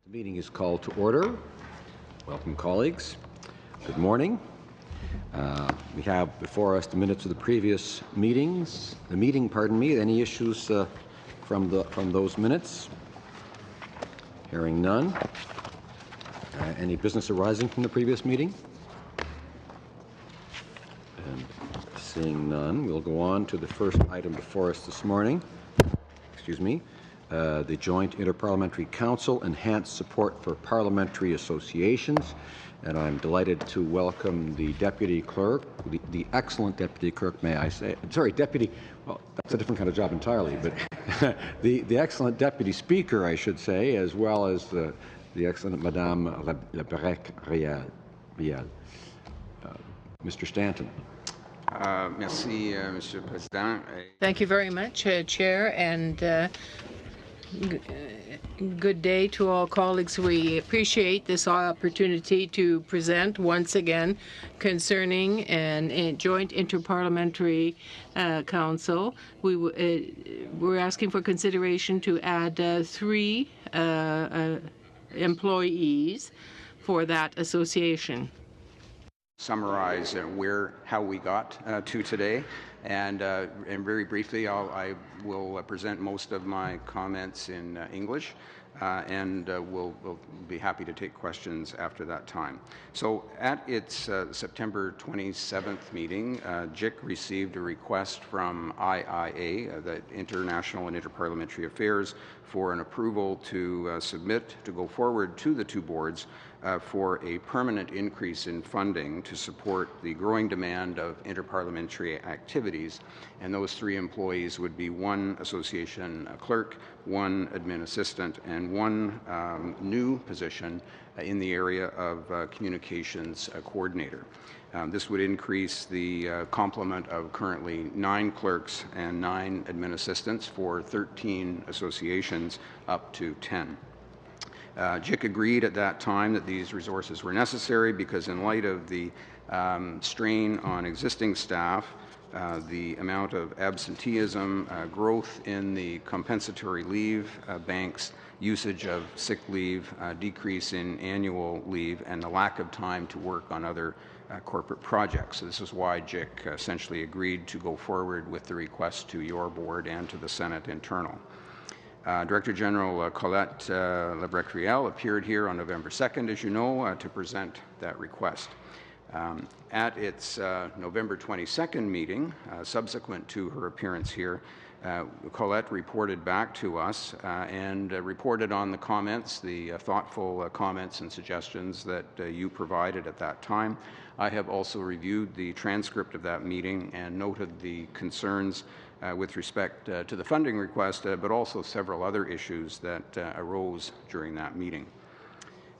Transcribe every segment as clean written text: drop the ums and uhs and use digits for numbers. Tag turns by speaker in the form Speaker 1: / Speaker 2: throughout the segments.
Speaker 1: The meeting is called to order. Welcome, colleagues. Good morning. We have before us the minutes of the previous meetings. Any issues from those minutes? Hearing none. Any business arising from the previous meeting? And seeing none, we'll go on to the first item before us this morning. The Joint Interparliamentary Council Enhanced Support for Parliamentary Associations. And I'm delighted to welcome the Deputy Clerk, the excellent Deputy Clerk, may I say. Sorry, Deputy, well, that's a different kind of job entirely, but the excellent Deputy Speaker, I should say, as well as the excellent Madame Lebrec-Riel. Mr. Stanton.
Speaker 2: Merci, Monsieur le Président.
Speaker 3: Thank you very much, Chair, and good day to all colleagues. We appreciate this opportunity to present once again concerning a joint interparliamentary council. We're asking for consideration to add 3 employees for that association.
Speaker 2: Summarize how we got to today, and very briefly, I will present most of my comments in English, and we'll be happy to take questions after that time. So, at its September 27th meeting, JIC received a request from IIA, the International and Interparliamentary Affairs, for an approval to go forward to the 2 boards for a permanent increase in funding to support the growing demand of interparliamentary activities. And those 3 employees would be 1 association clerk, 1 admin assistant, and 1 new position in the area of communications coordinator. This would increase the complement of currently 9 clerks and 9 admin assistants for 13 associations up to 10. JIC agreed at that time that these resources were necessary because in light of the strain on existing staff, the amount of absenteeism, growth in the compensatory leave banks, usage of sick leave, decrease in annual leave, and the lack of time to work on other corporate projects. So this is why JIC essentially agreed to go forward with the request to your board and to the Senate internal. Director General Colette Lebrec-Riel appeared here on November 2nd, as you know, to present that request. At its November 22nd meeting, subsequent to her appearance here, Colette reported back to us and reported on the comments, the thoughtful comments and suggestions that you provided at that time. I have also reviewed the transcript of that meeting and noted the concerns with respect to the funding request, but also several other issues that arose during that meeting.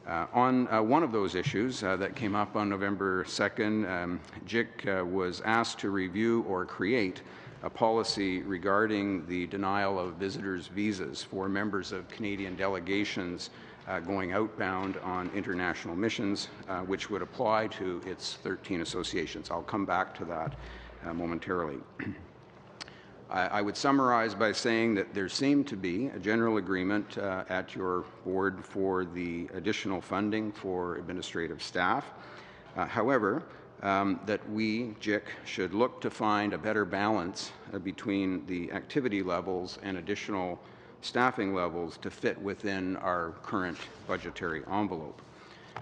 Speaker 2: On one of those issues that came up on November 2nd, JIC was asked to review or create a policy regarding the denial of visitors' visas for members of Canadian delegations going outbound on international missions, which would apply to its 13 associations. I'll come back to that momentarily. I would summarize by saying that there seemed to be a general agreement at your board for the additional funding for administrative staff. However, that we, JIC, should look to find a better balance between the activity levels and additional staffing levels to fit within our current budgetary envelope.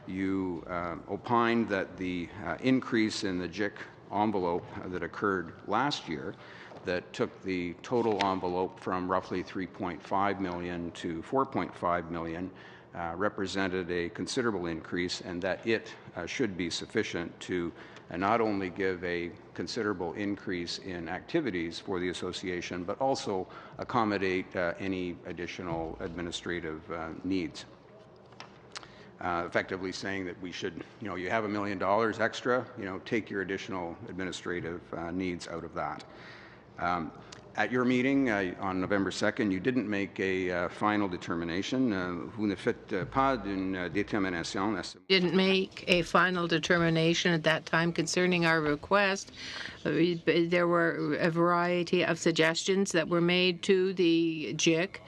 Speaker 2: You opined that the increase in the JIC envelope that occurred last year that took the total envelope from roughly $3.5 million to $4.5 million represented a considerable increase, and that it should be sufficient to not only give a considerable increase in activities for the association, but also accommodate any additional administrative needs. Effectively saying that we should, you have $1 million extra, take your additional administrative needs out of that. At your meeting on November 2nd, you didn't make a final determination. Vous ne faites pas d'une détermination.
Speaker 3: Didn't make a final determination at that time concerning our request. There were a variety of suggestions that were made to the JIC,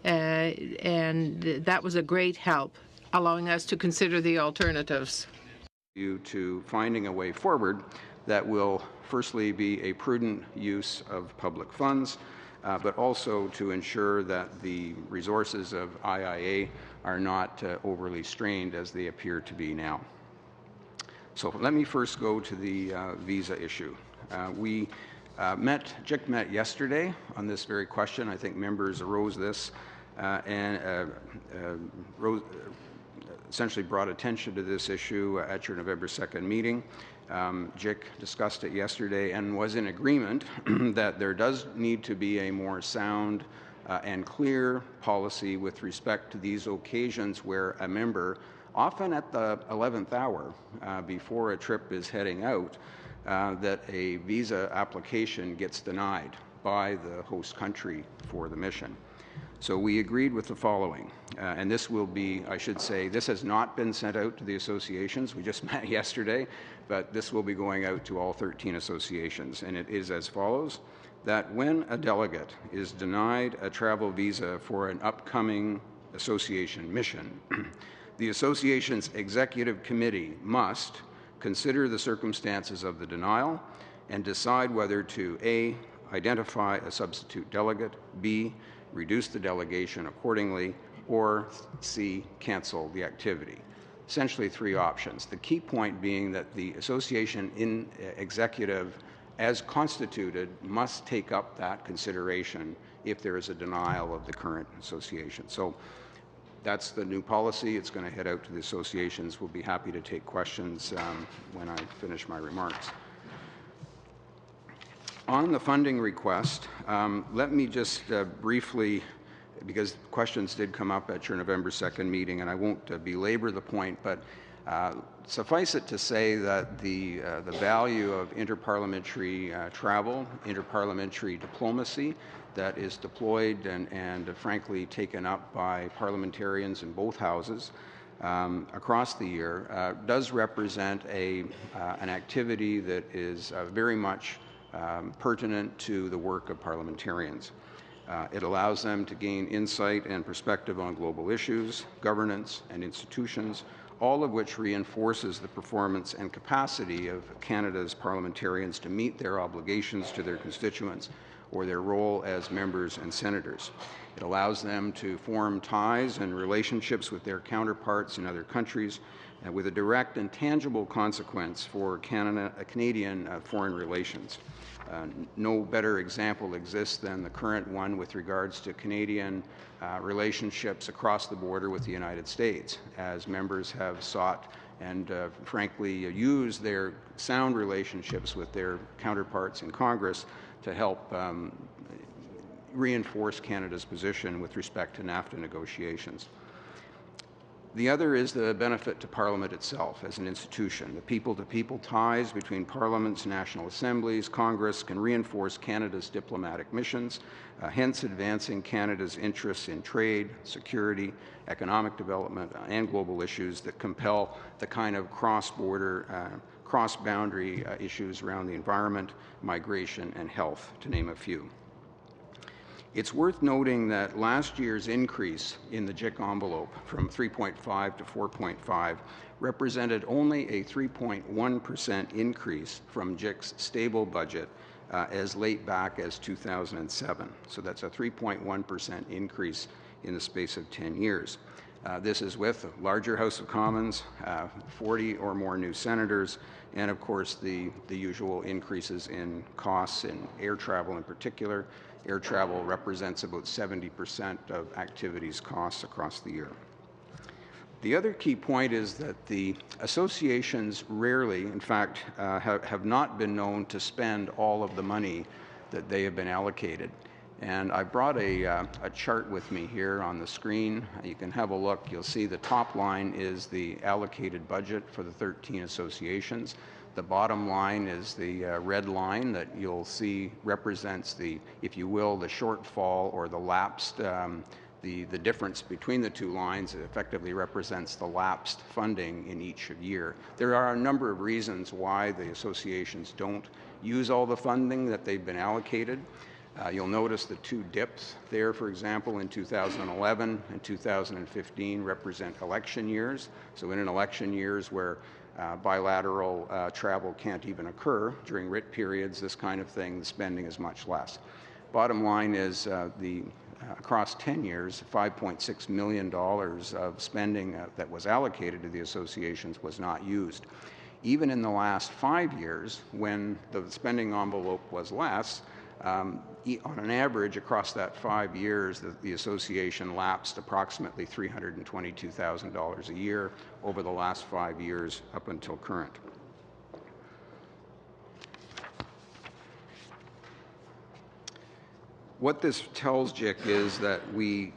Speaker 3: and that was a great help allowing us to consider the alternatives.
Speaker 2: You to finding a way forward that will firstly be a prudent use of public funds, but also to ensure that the resources of IIA are not overly strained as they appear to be now. So let me first go to the visa issue. JIC met yesterday on this very question. I think members arose this and essentially brought attention to this issue at your November 2nd meeting. JIC discussed it yesterday and was in agreement that there does need to be a more sound and clear policy with respect to these occasions where a member, often at the 11th hour before a trip is heading out, that a visa application gets denied by the host country for the mission. So we agreed with the following, and this will be, I should say, this has not been sent out to the associations. We just met yesterday, but this will be going out to all 13 associations, and it is as follows, that when a delegate is denied a travel visa for an upcoming association mission, the association's executive committee must consider the circumstances of the denial and decide whether to A, identify a substitute delegate, B, reduce the delegation accordingly, or C, cancel the activity. Essentially 3 options. The key point being that the association in executive, as constituted, must take up that consideration if there is a denial of the current association. So that's the new policy. It's going to head out to the associations. We'll be happy to take questions when I finish my remarks. On the funding request, let me just briefly, because questions did come up at your November 2nd meeting, and I won't belabor the point, but suffice it to say that the value of interparliamentary travel, interparliamentary diplomacy that is deployed and frankly taken up by parliamentarians in both houses across the year does represent an activity that is very much pertinent to the work of parliamentarians. It allows them to gain insight and perspective on global issues, governance, and institutions, all of which reinforces the performance and capacity of Canada's parliamentarians to meet their obligations to their constituents or their role as members and senators. It allows them to form ties and relationships with their counterparts in other countries with a direct and tangible consequence for Canadian foreign relations. No better example exists than the current one with regards to Canadian relationships across the border with the United States, as members have sought and frankly use their sound relationships with their counterparts in Congress to help reinforce Canada's position with respect to NAFTA negotiations. The other is the benefit to Parliament itself as an institution. The people-to-people ties between parliaments, national assemblies, Congress can reinforce Canada's diplomatic missions, hence advancing Canada's interests in trade, security, economic development, and global issues that compel the kind of cross-border, cross-boundary issues around the environment, migration, and health, to name a few. It's worth noting that last year's increase in the JIC envelope from 3.5 to 4.5 represented only a 3.1% increase from JIC's stable budget as late back as 2007. So that's a 3.1% increase in the space of 10 years. This is with a larger House of Commons, 40 or more new senators, and of course the usual increases in costs in air travel in particular. Air travel represents about 70% of activities costs across the year. The other key point is that the associations rarely, in fact, have not been known to spend all of the money that they have been allocated. And I brought a chart with me here on the screen. You can have a look. You'll see the top line is the allocated budget for the 13 associations. The bottom line is the red line that you'll see represents the, if you will, the shortfall or the lapsed, the difference between the two lines. It effectively represents the lapsed funding in each year. There are a number of reasons why the associations don't use all the funding that they've been allocated. You'll notice the two dips there, for example, in 2011 and 2015 represent election years. So in an election years where bilateral travel can't even occur during writ periods, this kind of thing, the spending is much less. Bottom line is across 10 years, $5.6 million of spending that was allocated to the associations was not used. Even in the last 5 years, when the spending envelope was less, on an average across that 5 years, the association lapsed approximately $322,000 a year over the last 5 years up until current. What this tells JIC is that we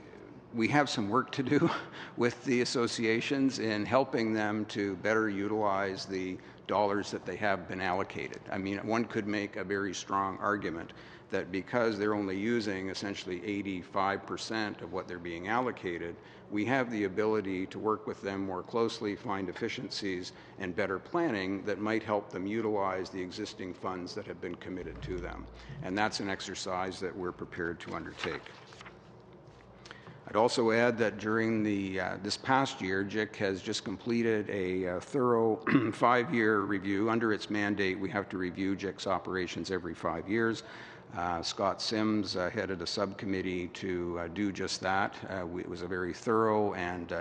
Speaker 2: have some work to do with the associations in helping them to better utilize the dollars that they have been allocated. I mean, one could make a very strong argument that because they're only using essentially 85% of what they're being allocated, we have the ability to work with them more closely, find efficiencies and better planning that might help them utilize the existing funds that have been committed to them. And that's an exercise that we're prepared to undertake. I'd also add that during this past year, JIC has just completed a thorough 5-year review. Under its mandate, we have to review JIC's operations every 5 years. Scott Sims headed a subcommittee to do just that. It was a very thorough and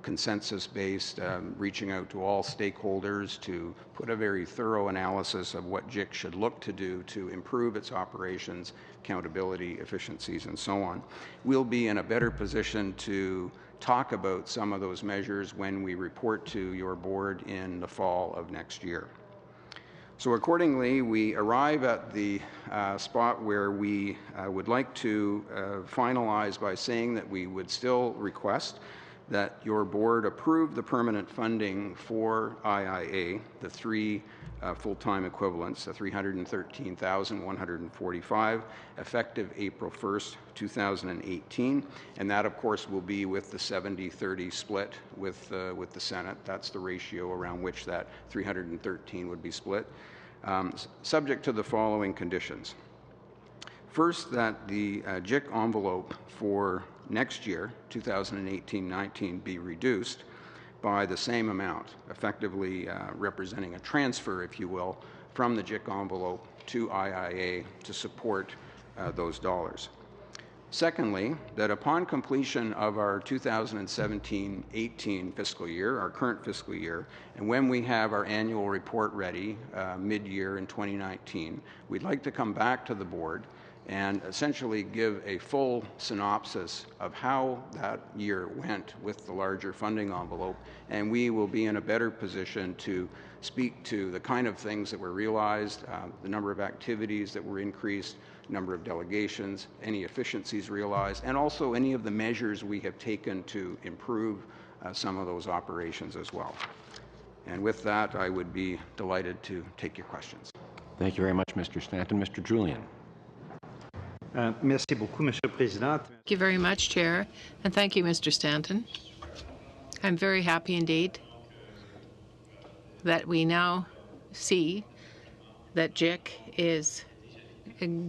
Speaker 2: consensus-based, reaching out to all stakeholders to put a very thorough analysis of what JIC should look to do to improve its operations, accountability, efficiencies, and so on. We'll be in a better position to talk about some of those measures when we report to your board in the fall of next year. So accordingly, we arrive at the spot where we would like to finalize by saying that we would still request that your board approve the permanent funding for IIA, the 3 full-time equivalents, the $313,145, effective April 1st, 2018. And that, of course, will be with the 70-30 split with the Senate. That's the ratio around which that 313 would be split, subject to the following conditions. First, that the JIC envelope for next year, 2018-19, be reduced by the same amount, effectively representing a transfer, if you will, from the JIC envelope to IIA to support those dollars. Secondly, that upon completion of our 2017-18 fiscal year, our current fiscal year, and when we have our annual report ready mid-year in 2019, we'd like to come back to the board and essentially give a full synopsis of how that year went with the larger funding envelope, and we will be in a better position to speak to the kind of things that were realized, the number of activities that were increased, number of delegations, any efficiencies realized, and also any of the measures we have taken to improve some of those operations as well. And with that, I would be delighted to take your questions.
Speaker 1: Thank you very much, Mr. Stanton. Mr. Julian.
Speaker 4: Merci beaucoup, Monsieur le Président.
Speaker 3: Thank you very much, Chair, and thank you, Mr. Stanton. I'm very happy indeed that we now see that JIC is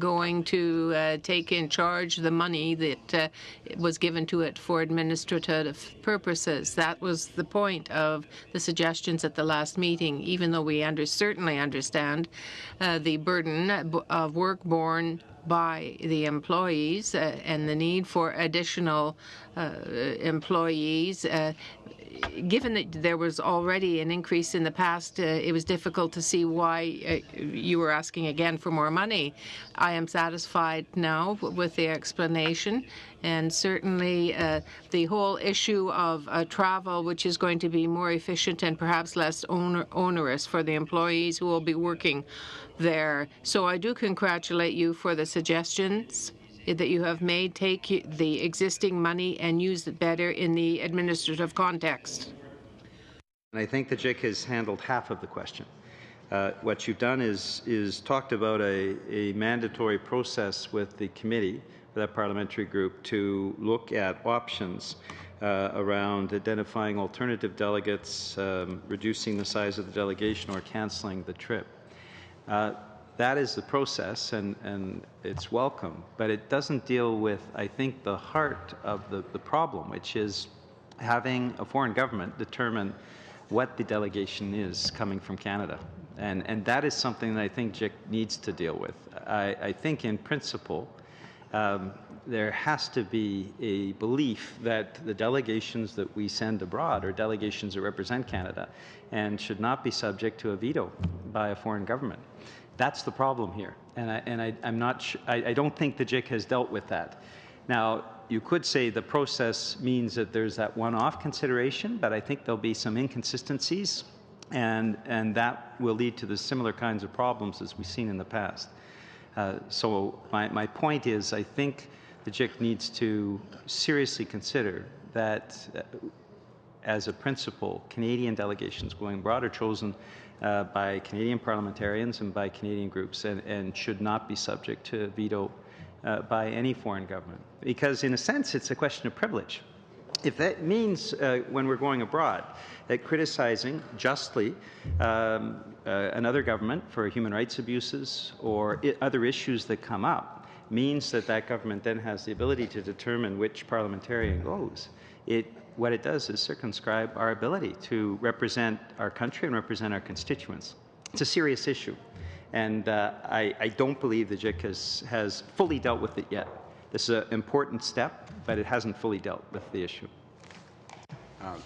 Speaker 3: going to take in charge the money that was given to it for administrative purposes. That was the point of the suggestions at the last meeting, even though we certainly understand the burden of work borne by the employees and the need for additional employees. Given that there was already an increase in the past, it was difficult to see why you were asking again for more money. I am satisfied now with the explanation, and certainly the whole issue of travel, which is going to be more efficient and perhaps less onerous for the employees who will be working there. So I do congratulate you for the suggestions that you have made. Take the existing money and use it better in the administrative context.
Speaker 4: And I think the JIC has handled half of the question. What you've done is talked about a mandatory process with the committee, that parliamentary group, to look at options around identifying alternative delegates, reducing the size of the delegation, or cancelling the trip. That is the process, and it's welcome, but it doesn't deal with, I think, the heart of the problem, which is having a foreign government determine what the delegation is coming from Canada. And that is something that I think JIC needs to deal with. I think in principle, there has to be a belief that the delegations that we send abroad are delegations that represent Canada and should not be subject to a veto by a foreign government. That's the problem here, I don't think the JIC has dealt with that. Now, you could say the process means that there's that one-off consideration, but I think there'll be some inconsistencies, and that will lead to the similar kinds of problems as we've seen in the past. So my point is, I think the JIC needs to seriously consider that as a principle, Canadian delegations going abroad are chosen by Canadian parliamentarians and by Canadian groups, and should not be subject to veto by any foreign government. Because in a sense, it's a question of privilege. If that means when we're going abroad that criticizing justly another government for human rights abuses or other issues that come up means that that government then has the ability to determine which parliamentarian goes, what it does is circumscribe our ability to represent our country and represent our constituents. It's a serious issue, and I don't believe the JIC has fully dealt with it yet. This is an important step, but it hasn't fully dealt with the issue.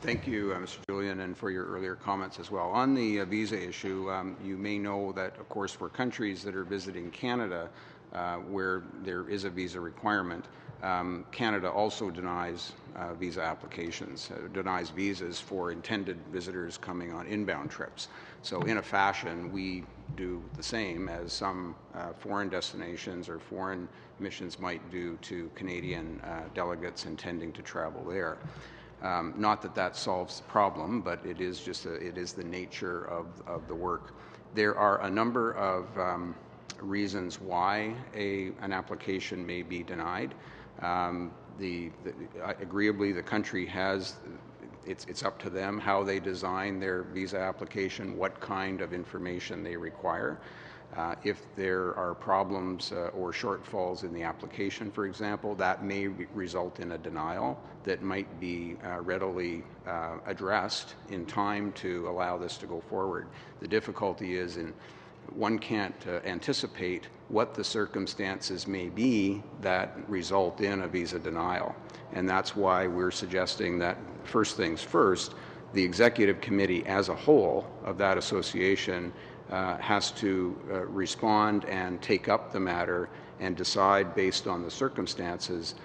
Speaker 2: Thank you, Mr. Julian, and for your earlier comments as well. On the visa issue, you may know that, of course, for countries that are visiting Canada, where there is a visa requirement, Canada also denies visa applications, denies visas for intended visitors coming on inbound trips. So in a fashion, we do the same as some foreign destinations or foreign missions might do to Canadian delegates intending to travel there. Not that that solves the problem, but it is just it is the nature of the work. There are a number of reasons why an application may be denied. Agreeably, the country has, it's up to them how they design their visa application, what kind of information they require. If there are problems or shortfalls in the application, for example, that may result in a denial that might be readily addressed in time to allow this to go forward. The difficulty is one can't anticipate what the circumstances may be that result in a visa denial. And that's why we're suggesting that, first things first, the executive committee as a whole of that association has to respond and take up the matter and decide based on the circumstances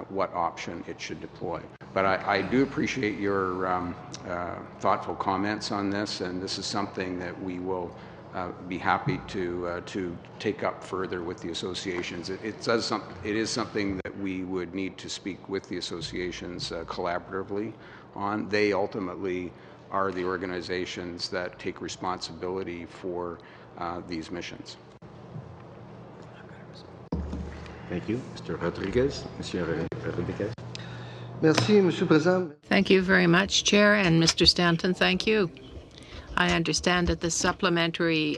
Speaker 2: what option it should deploy. But I do appreciate your thoughtful comments on this, and this is something that we will be happy to take up further with the associations. It is something that we would need to speak with the associations collaboratively on. They ultimately are the organizations that take responsibility for these missions.
Speaker 1: Thank you. Mr. Rodriguez. Monsieur Rodriguez.
Speaker 5: Merci, Monsieur le Président.
Speaker 3: Thank you very much, Chair, and Mr. Stanton, thank you. I understand that the supplementary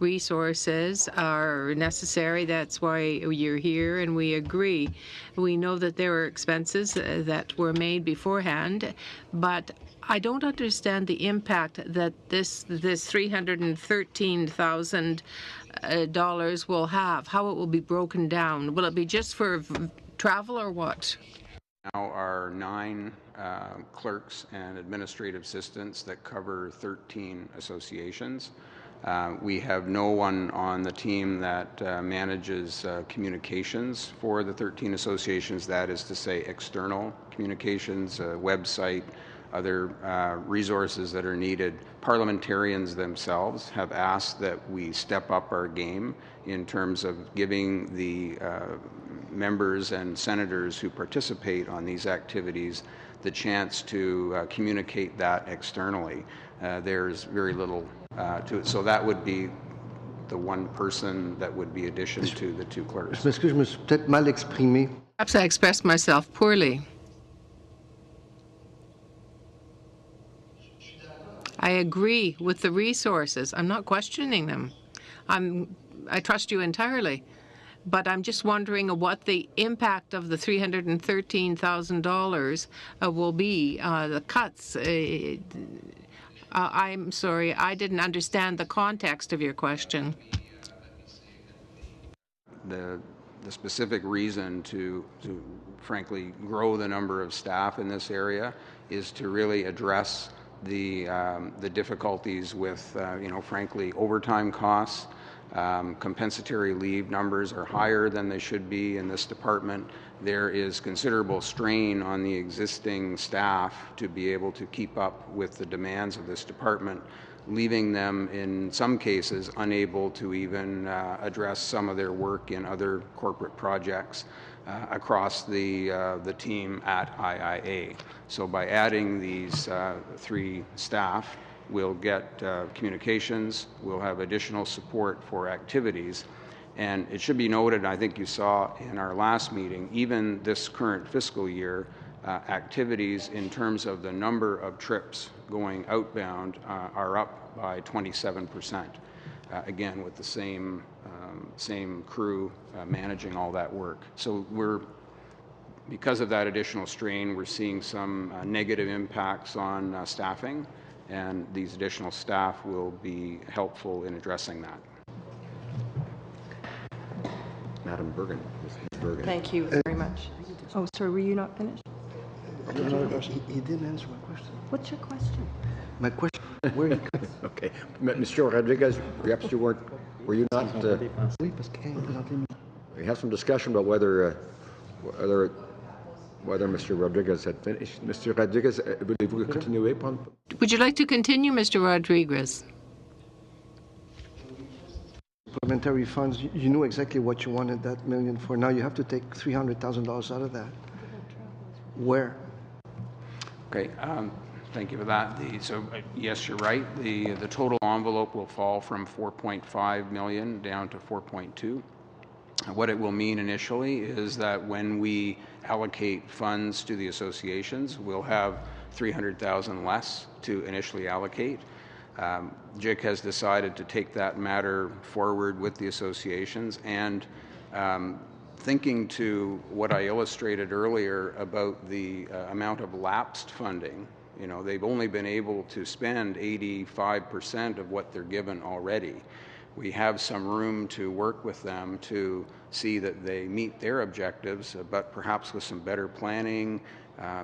Speaker 3: resources are necessary. That's why you're here, and we agree. We know that there are expenses that were made beforehand, but I don't understand the impact that this $313,000 will have, how it will be broken down. Will it be just for travel or what?
Speaker 2: Now are 9 clerks and administrative assistants that cover 13 associations. We have no one on the team that manages communications for the 13 associations, that is to say external communications, website, other resources that are needed. Parliamentarians themselves have asked that we step up our game in terms of giving the members and senators who participate on these activities the chance to communicate that externally. There's very little to it. So that would be the one person that would be addition to the 2 clerks.
Speaker 5: Je m'excuse, je me suis peut-être mal exprimé.
Speaker 3: Perhaps I expressed myself poorly. I agree with the resources. I'm not questioning them. I trust you entirely. But I'm just wondering what the impact of the $313,000 will be, the cuts. I'm sorry, I didn't understand the context of your question.
Speaker 2: The specific reason to frankly grow the number of staff in this area is to really address the difficulties with frankly overtime costs. Compensatory leave numbers are higher than they should be in this department. There is considerable strain on the existing staff to be able to keep up with the demands of this department, leaving them in some cases unable to even address some of their work in other corporate projects across the team at IIA. So by adding these 3 staff, we'll get communications, we'll have additional support for activities. And it should be noted, I think you saw in our last meeting, even this current fiscal year, activities in terms of the number of trips going outbound are up by 27%. Again, with the same crew managing all that work. So because of that additional strain, we're seeing some negative impacts on staffing, and these additional staff will be helpful in addressing that.
Speaker 1: Madam Bergen. Ms. Bergen.
Speaker 6: Thank you very much. Oh, sorry, were you not finished?
Speaker 5: He didn't answer my question.
Speaker 6: What's your question?
Speaker 5: My question, where he cut?
Speaker 1: Okay. Mr. Rodriguez, perhaps you weren't, were you not, we have some discussion about whether Mr. Rodriguez had finished. Mr. Rodriguez, voulez-vous continuer?
Speaker 3: Would you like to continue, Mr. Rodriguez?
Speaker 5: Parliamentary funds, you knew exactly what you wanted that million for. Now you have to take $300,000 out of that. Where?
Speaker 2: Okay, thank you for that. Yes, you're right. The total envelope will fall from 4.5 million down to 4.2. What it will mean initially is that when we allocate funds to the associations, we'll have 300,000 less to initially allocate. JIC has decided to take that matter forward with the associations, and thinking to what I illustrated earlier about the amount of lapsed funding, they've only been able to spend 85% of what they're given already. We have some room to work with them to see that they meet their objectives, but perhaps with some better planning,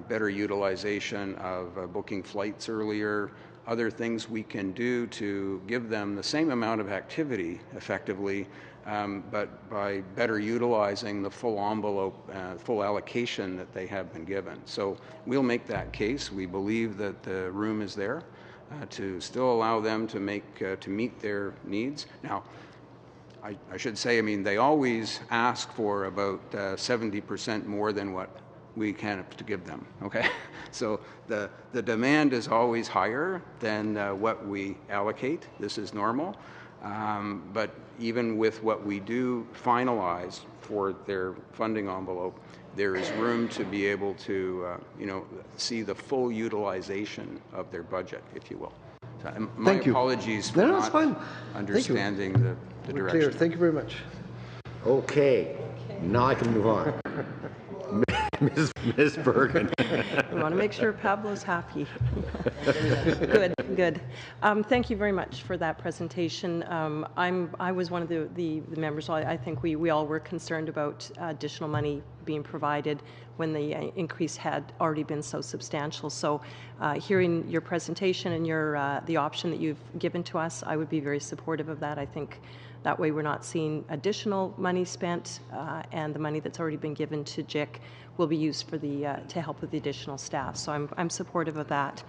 Speaker 2: better utilization of booking flights earlier, other things we can do to give them the same amount of activity effectively, but by better utilizing the full envelope, full allocation that they have been given. So we'll make that case. We believe that the room is there to still allow them to meet their needs. Now, I should say, they always ask for about 70% more than what we can to give them, okay? So the demand is always higher than what we allocate. This is normal. But even with what we do finalize for their funding envelope, there is room to be able to, see the full utilization of their budget, if you will. So, my apologies for not understanding the direction.
Speaker 5: Clear. Thank you very much.
Speaker 1: Okay. Now I can move on. Ms. Bergen.
Speaker 6: We want to make sure Pablo's happy. Good. Thank you very much for that presentation. I was one of the members. I think we all were concerned about additional money being provided when the increase had already been so substantial. So hearing your presentation and the option that you've given to us, I would be very supportive of that. I think that way we're not seeing additional money spent, and the money that's already been given to JIC will be used for to help with the additional staff. So I'm supportive of that.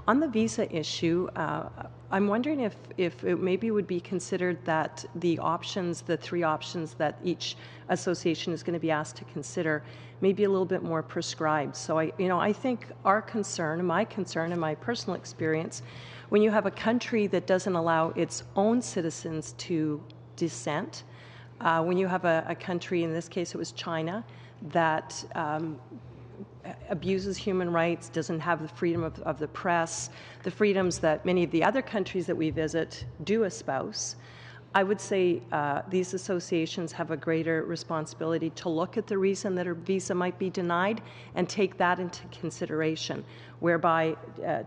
Speaker 6: On the visa issue, I'm wondering if it maybe would be considered that the 3 options that each association is going to be asked to consider, may be a little bit more prescribed. So I think our concern, my concern, and my personal experience, when you have a country that doesn't allow its own citizens to dissent, when you have a country, in this case it was China, that abuses human rights, doesn't have the freedom of the press, the freedoms that many of the other countries that we visit do espouse, I would say these associations have a greater responsibility to look at the reason that a visa might be denied and take that into consideration, whereby,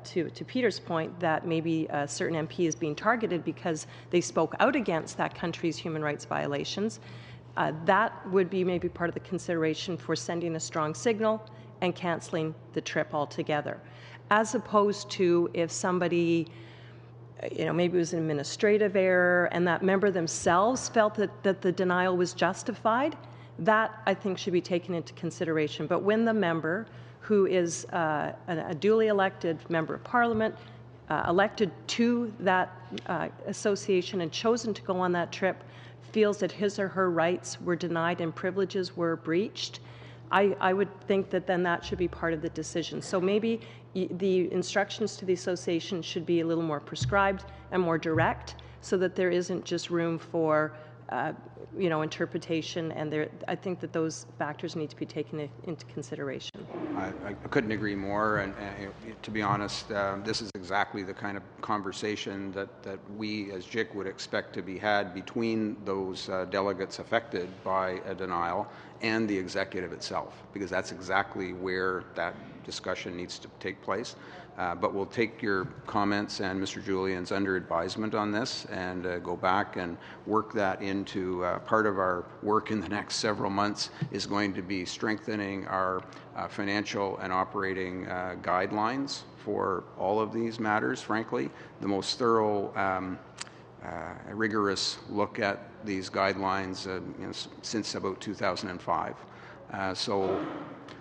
Speaker 6: to Peter's point, that maybe a certain MP is being targeted because they spoke out against that country's human rights violations. That would be maybe part of the consideration for sending a strong signal and canceling the trip altogether, as opposed to if somebody, maybe it was an administrative error and that member themselves felt that the denial was justified. That, I think, should be taken into consideration. But when the member, who is a duly elected member of Parliament, elected to that association and chosen to go on that trip, feels that his or her rights were denied and privileges were breached, I would think that then that should be part of the decision. So maybe the instructions to the association should be a little more prescribed and more direct, so that there isn't just room for interpretation, and I think that those factors need to be taken into consideration.
Speaker 2: I couldn't agree more, and to be honest, this is exactly the kind of conversation that we as JIC would expect to be had between those delegates affected by a denial and the executive itself, because that's exactly where that discussion needs to take place. But we'll take your comments and Mr. Julian's under advisement on this and go back and work that into part of our work in the next several months is going to be strengthening our financial and operating guidelines for all of these matters, frankly. The most thorough, rigorous look at these guidelines since about 2005. So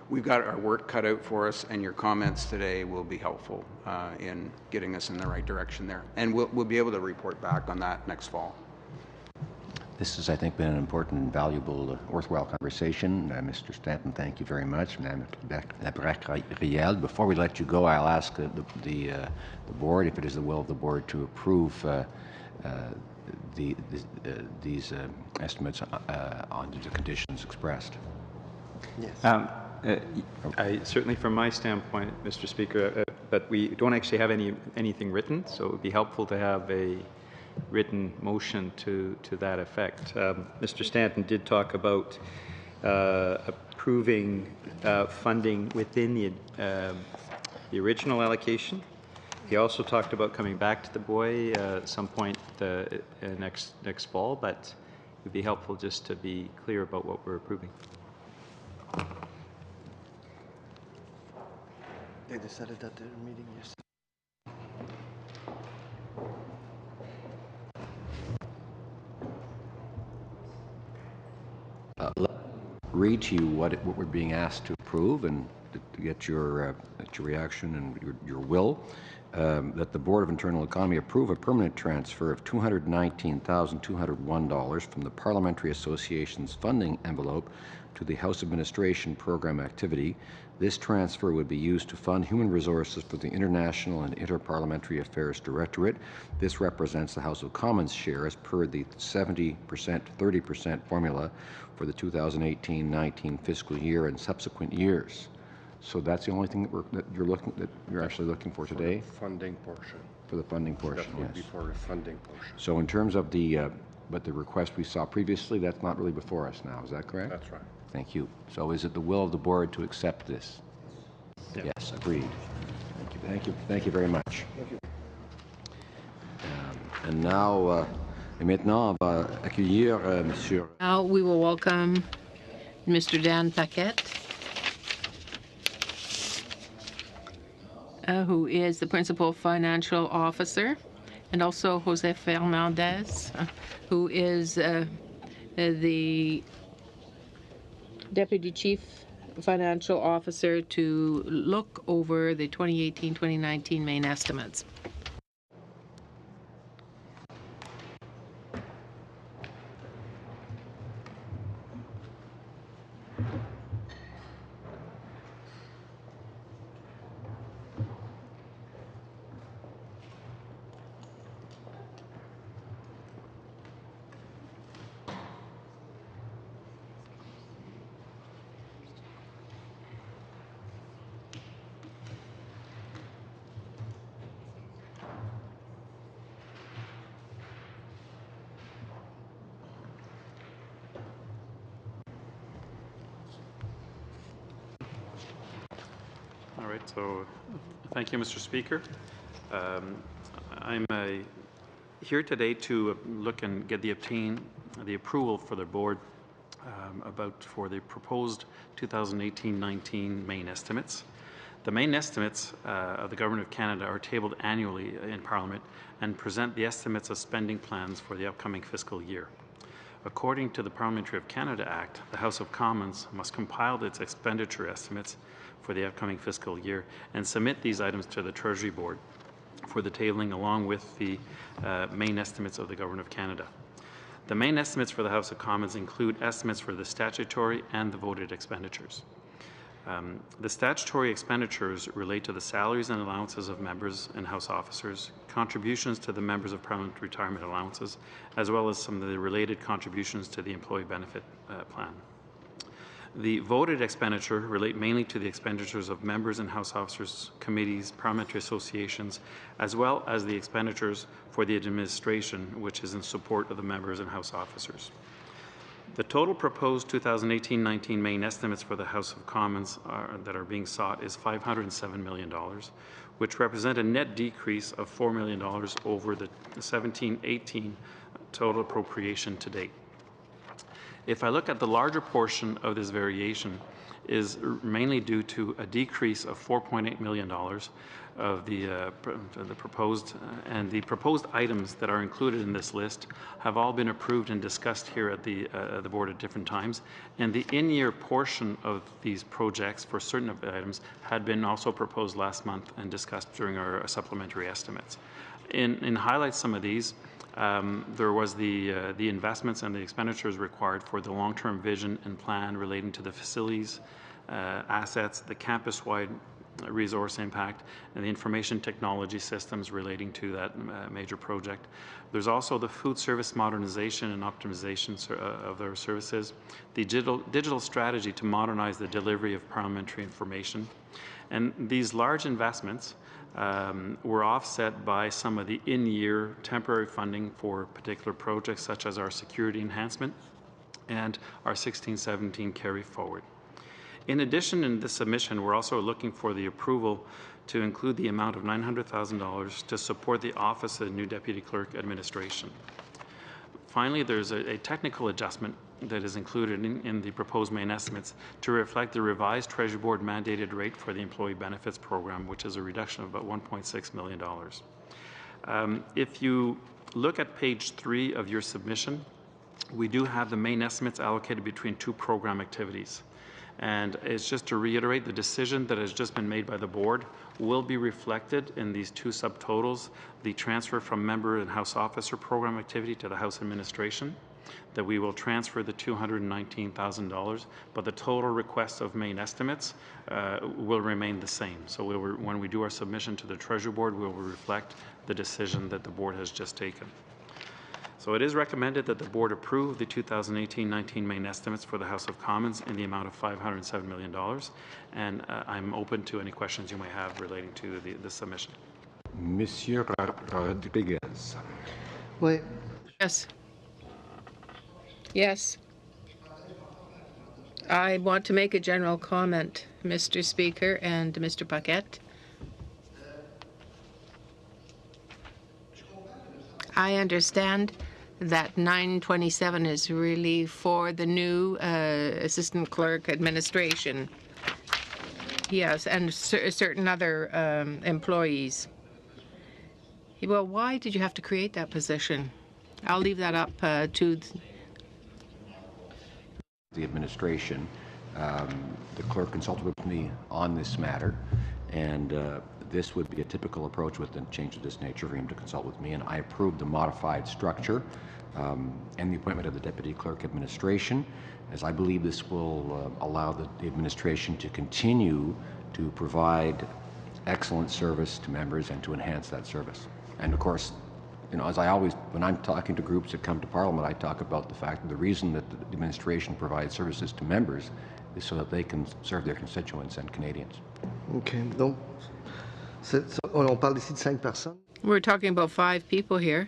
Speaker 2: we've got our work cut out for us, and your comments today will be helpful in getting us in the right direction there. And we'll be able to report back on that next fall.
Speaker 1: This has, I think, been an important and valuable, worthwhile conversation. Mr. Stanton, thank you very much. Madame Labrec-Riel, before we let you go, I'll ask the board, if it is the will of the board, to approve these estimates on the conditions expressed.
Speaker 5: Yes.
Speaker 4: Certainly from my standpoint, Mr. Speaker, but we don't actually have anything written, so it would be helpful to have a written motion to that effect. Mr. Stanton did talk about approving funding within the original allocation. He also talked about coming back to the BOIE at some point next fall, but it would be helpful just to be clear about what we're approving.
Speaker 5: They decided at their meeting yesterday.
Speaker 1: Read to you what we're being asked to approve, and to get your reaction and your will. That the Board of Internal Economy approve a permanent transfer of $219,201 from the Parliamentary Association's funding envelope to the House Administration Program activity. This transfer would be used to fund human resources for the International and Interparliamentary Affairs Directorate. This represents the House of Commons share as per the 70%, 30% formula for the 2018-19 fiscal year and subsequent years. So that's the only thing that you're actually looking for today?
Speaker 7: Funding portion.
Speaker 1: For the funding portion,
Speaker 7: That would be
Speaker 1: yes.
Speaker 7: for the funding portion.
Speaker 1: So in terms of the request we saw previously, that's not really before us now, is that correct?
Speaker 7: That's right.
Speaker 1: Thank you. So is it the will of the board to accept this?
Speaker 4: Yeah.
Speaker 1: Yes, agreed. Thank you. Thank you. Thank you very much.
Speaker 5: Thank you.
Speaker 1: And now, et maintenant, on va accueillir Monsieur.
Speaker 3: Now we will welcome Mr. Dan Paquette, who is the Principal Financial Officer, and also Jose Fernandez, who is the Deputy Chief Financial Officer, to look over the 2018-2019 main estimates.
Speaker 8: right, so thank you, Mr. Speaker. I'm here today to look and get the approval for the board for the proposed 2018-19 main estimates. The main estimates of the Government of Canada are tabled annually in Parliament and present the estimates of spending plans for the upcoming fiscal year. According to the Parliamentary of Canada Act, the House of Commons must compile its expenditure estimates for the upcoming fiscal year and submit these items to the Treasury Board for the tabling along with the main estimates of the Government of Canada. The main estimates for the House of Commons include estimates for the statutory and the voted expenditures. The statutory expenditures relate to the salaries and allowances of members and House officers, contributions to the members of Parliament retirement allowances, as well as some of the related contributions to the employee benefit plan. The voted expenditure relate mainly to the expenditures of members and House officers, committees, parliamentary associations, as well as the expenditures for the administration, which is in support of the members and House officers. The total proposed 2018-19 main estimates for the House of Commons that are being sought is $507 million, which represent a net decrease of $4 million over the 17-18 total appropriation to date. If I look at the larger portion of this variation is mainly due to a decrease of $4.8 million of the proposed, and the proposed items that are included in this list have all been approved and discussed here at the board at different times, and the in-year portion of these projects for certain of the items had been also proposed last month and discussed during our supplementary estimates. In highlight some of these, there was the investments and the expenditures required for the long-term vision and plan relating to the facilities, assets, the campus-wide resource impact, and the information technology systems relating to that major project. There's also the food service modernization and optimization of their services, the digital strategy to modernize the delivery of parliamentary information. And these large investments were offset by some of the in-year temporary funding for particular projects such as our security enhancement and our 16-17 carry forward. In addition, in this submission, we're also looking for the approval to include the amount of $900,000 to support the Office of the new Deputy Clerk Administration. Finally, there's a technical adjustment that is included in the proposed main estimates to reflect the revised Treasury Board mandated rate for the Employee Benefits Program, which is a reduction of about $1.6 million. If you look at page 3 of your submission, we do have the main estimates allocated between two program activities. And it's just to reiterate, the decision that has just been made by the board will be reflected in these two subtotals, the transfer from member and House officer program activity to the House administration, that we will transfer the $219,000, but the total request of main estimates will remain the same. So when we do our submission to the Treasury Board, we will reflect the decision that the board has just taken. So it is recommended that the board approve the 2018-19 main estimates for the House of Commons in the amount of $507 million. And I'm open to any questions you may have relating to the submission.
Speaker 1: Monsieur Rodriguez.
Speaker 5: Oui.
Speaker 3: Yes. Yes. I want to make a general comment, Mr. Speaker and Mr. Paquette. I understand that 927 is really for the new assistant clerk administration. Yes, and certain other employees. Well, why did you have to create that position? I'll leave that up to
Speaker 1: the administration. The clerk consulted with me on this matter, and this would be a typical approach with a change of this nature for him to consult with me, and I approved the modified structure and the appointment of the Deputy Clerk Administration, as I believe this will allow the administration to continue to provide excellent service to members and to enhance that service. And of course, you know, as I always, when I'm talking to groups that come to Parliament, I talk about the fact that the reason that the administration provides services to members is so that they can serve their constituents and Canadians.
Speaker 5: Okay. Donc, on parle ici de 5 personnes.
Speaker 3: We're talking about 5 people here,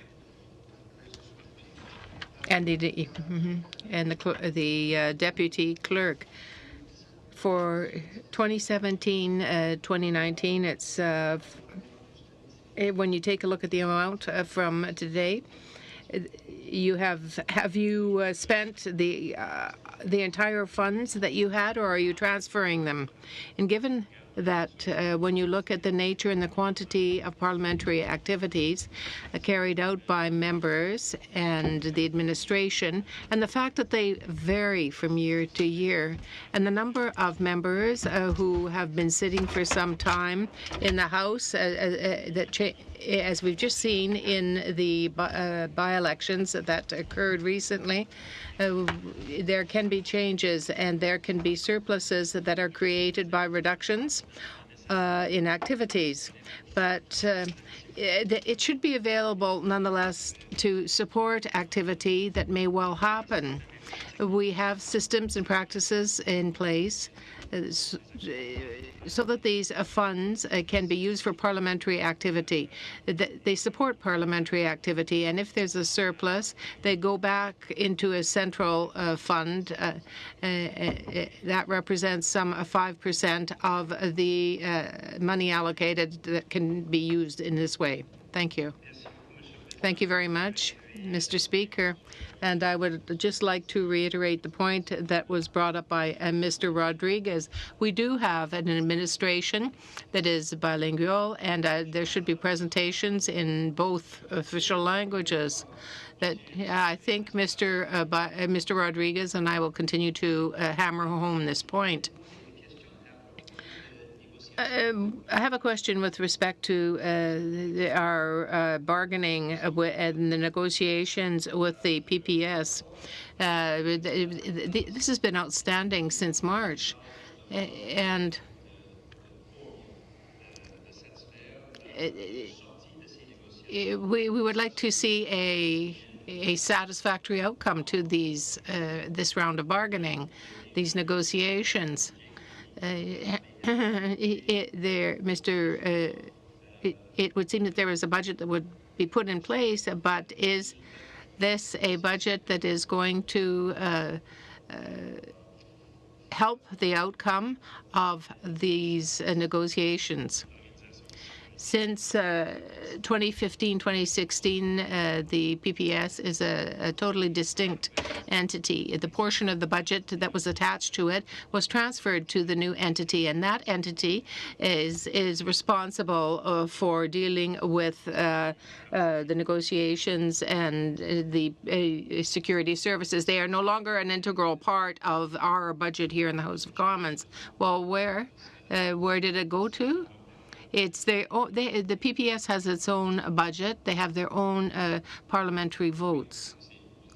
Speaker 3: and the deputy clerk. For 2017-2019, it's when you take a look at the amount from today, you have you spent the entire funds that you had, or are you transferring them? And given that when you look at the nature and the quantity of parliamentary activities carried out by members and the administration, and the fact that they vary from year to year, and the number of members who have been sitting for some time in the House as we've just seen in the by-elections that occurred recently, there can be changes and there can be surpluses that are created by reductions in activities. But it should be available nonetheless to support activity that may well happen. We have systems and practices in place so that these funds can be used for parliamentary activity. They support parliamentary activity, and if there's a surplus, they go back into a central fund that represents some 5% of the money allocated that can be used in this way. Thank you. Thank you very much, Mr. Speaker. And I would just like to reiterate the point that was brought up by Mr. Rodriguez. We do have an administration that is bilingual, and there should be presentations in both official languages. That I think Mr. Rodriguez and I will continue to hammer home this point. I have a question with respect to our bargaining and the negotiations with the PPS. This has been outstanding since March, and we would like to see a satisfactory outcome to this round of bargaining, these negotiations. It would seem that there is a budget that would be put in place, but is this a budget that is going to help the outcome of these negotiations? Since 2015-2016, the PPS is a totally distinct entity. The portion of the budget that was attached to it was transferred to the new entity, and that entity is responsible for dealing with the negotiations and the security services. They are no longer an integral part of our budget here in the House of Commons. Well, where did it go to? It's the PPS has its own budget. They have their own parliamentary votes.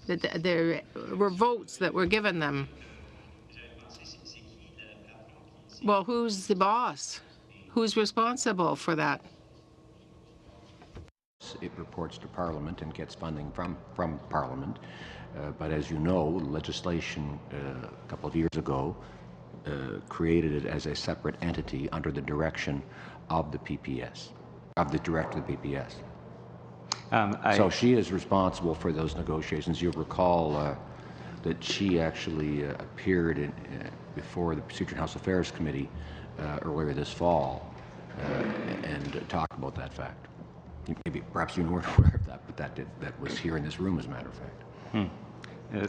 Speaker 3: There were votes that were given them. Well, who's the boss? Who's responsible for that?
Speaker 1: It reports to Parliament and gets funding from Parliament. But as you know, legislation a couple of years ago created it as a separate entity under the direction of the PPS, of the director of the PPS. So she is responsible for those negotiations. You'll recall that she actually appeared before the Procedure and House Affairs Committee earlier this fall and talked about that fact. Perhaps you weren't aware of that, but that was here in this room, as a matter of fact.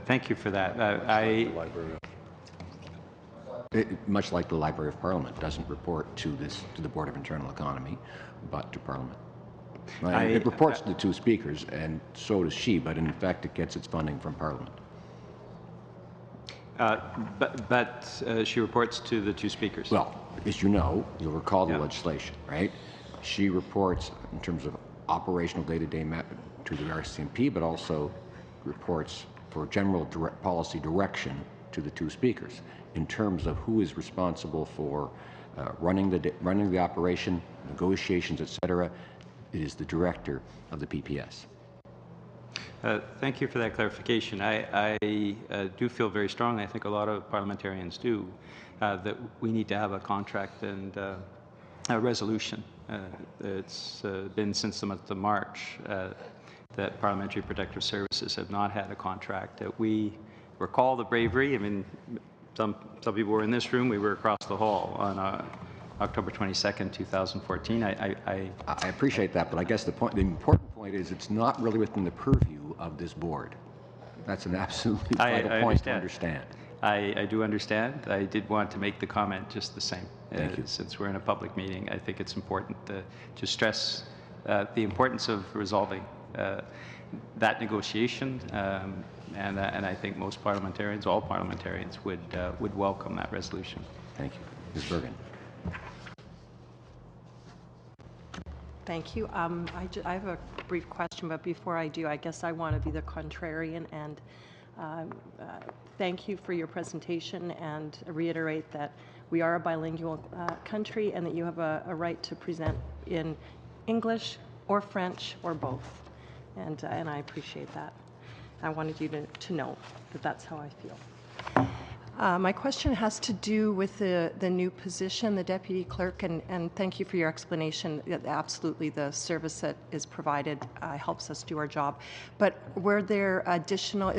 Speaker 4: Thank you for that.
Speaker 1: Much like the Library of Parliament doesn't report to the Board of Internal Economy, but to Parliament. It reports to the two speakers, and so does she, but in fact it gets its funding from Parliament.
Speaker 4: But she reports to the two speakers.
Speaker 1: Well, as you know, you'll recall the legislation, right? She reports in terms of operational day-to-day to the RCMP, but also reports for general policy direction to the two speakers in terms of who is responsible for running the operation, negotiations, etc. It is the director of the PPS.
Speaker 4: Thank you for that clarification. I do feel very strongly, I think a lot of parliamentarians do, that we need to have a contract and a resolution. It's been since the month of March that Parliamentary Protective Services have not had a contract. We recall the bravery. I mean, some people were in this room. We were across the hall on October 22nd, 2014.
Speaker 1: I appreciate that, but I guess the important point is it's not really within the purview of this board. That's an absolutely vital point to understand.
Speaker 4: I do understand. I did want to make the comment just the same.
Speaker 1: Thank you.
Speaker 4: Since we're in a public meeting, I think it's important to stress the importance of resolving that negotiation, and I think most parliamentarians, all parliamentarians, would welcome that resolution.
Speaker 1: Thank you. Ms. Bergen.
Speaker 6: Thank you. I have a brief question, but before I do, I guess I want to be the contrarian and thank you for your presentation and reiterate that we are a bilingual country and that you have a right to present in English or French or both. And I appreciate that. I wanted you to know that that's how I feel. My question has to do with the new position, the deputy clerk, and thank you for your explanation. Absolutely, the service that is provided helps us do our job. But is there additional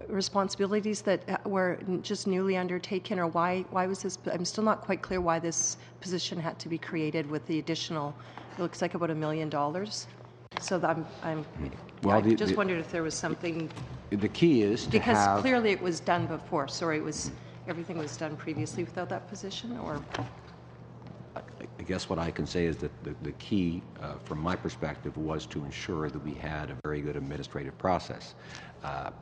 Speaker 6: responsibilities that were just newly undertaken, or why was this? I'm still not quite clear why this position had to be created with the additional. It looks like about $1 million. So I just wondered if there was something.
Speaker 1: The key is to
Speaker 6: because
Speaker 1: have,
Speaker 6: clearly it was done before. Sorry, everything was done previously without that position, or.
Speaker 1: I guess what I can say is that the key, from my perspective, was to ensure that we had a very good administrative process.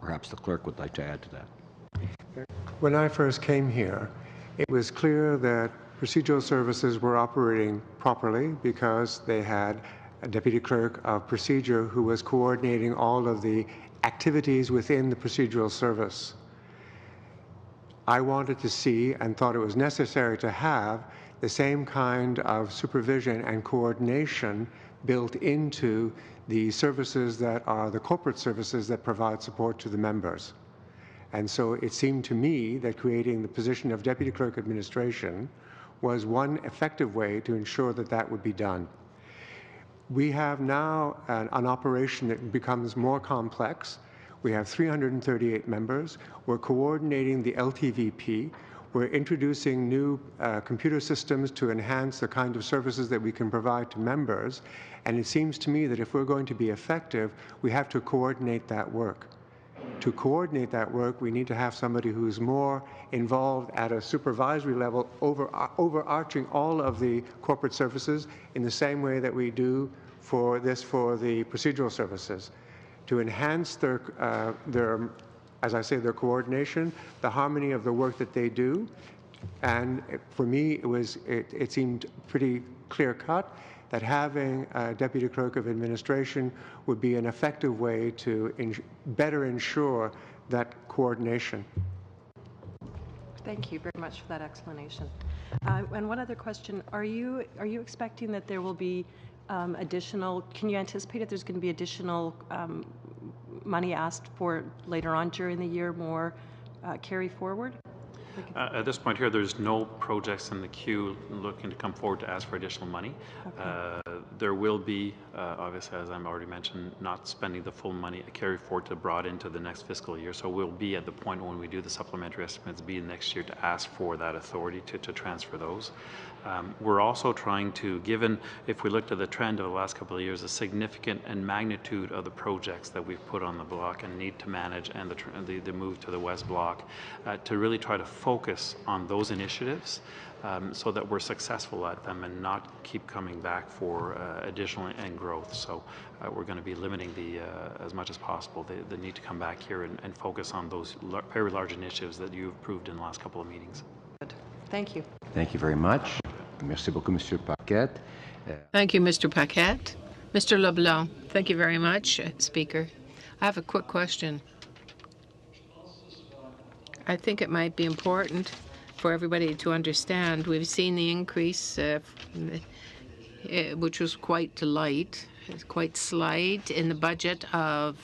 Speaker 1: Perhaps the clerk would like to add to that.
Speaker 9: When I first came here, it was clear that procedural services were operating properly because they had a deputy clerk of procedure who was coordinating all of the activities within the procedural service. I wanted to see and thought it was necessary to have the same kind of supervision and coordination built into the services that are the corporate services that provide support to the members. And so it seemed to me that creating the position of Deputy Clerk Administration was one effective way to ensure that that would be done. We have now an operation that becomes more complex. We have 338 members. We're coordinating the LTVP. We're introducing new computer systems to enhance the kind of services that we can provide to members. And it seems to me that if we're going to be effective, we have to coordinate that work. To coordinate that work, we need to have somebody who's more involved at a supervisory level, overarching all of the corporate services in the same way that we do for the procedural services, to enhance their, as I say, their coordination, the harmony of the work that they do. And for me, it seemed pretty clear-cut that having a Deputy Clerk of Administration would be an effective way to better ensure that coordination.
Speaker 6: Thank you very much for that explanation. And one other question: Are you expecting that there will be additional? Can you anticipate if there's going to be additional money asked for later on during the year, more carry forward?
Speaker 8: At this point here, there's no projects in the queue looking to come forward to ask for additional money. Okay. There will be, obviously, as I've already mentioned, not spending the full money carry forward to brought into the next fiscal year. So we'll be at the point when we do the supplementary estimates, be next year to ask for that authority to transfer those. We're also trying to, given, if we looked at the trend of the last couple of years, the significant and magnitude of the projects that we've put on the block and need to manage, and the move to the West Block, to really try to focus on those initiatives so that we're successful at them and not keep coming back for additional and growth. So we're going to be limiting as much as possible the need to come back here and focus on those very large initiatives that you've approved in the last couple of meetings.
Speaker 6: Good. Thank you.
Speaker 1: Thank you very much. Merci beaucoup, Monsieur Paquette.
Speaker 3: Thank you, Mr. Paquette. Mr. LeBlanc, thank you very much, Speaker. I have a quick question. I think it might be important for everybody to understand. We've seen the increase, which was quite light, quite slight in the budget of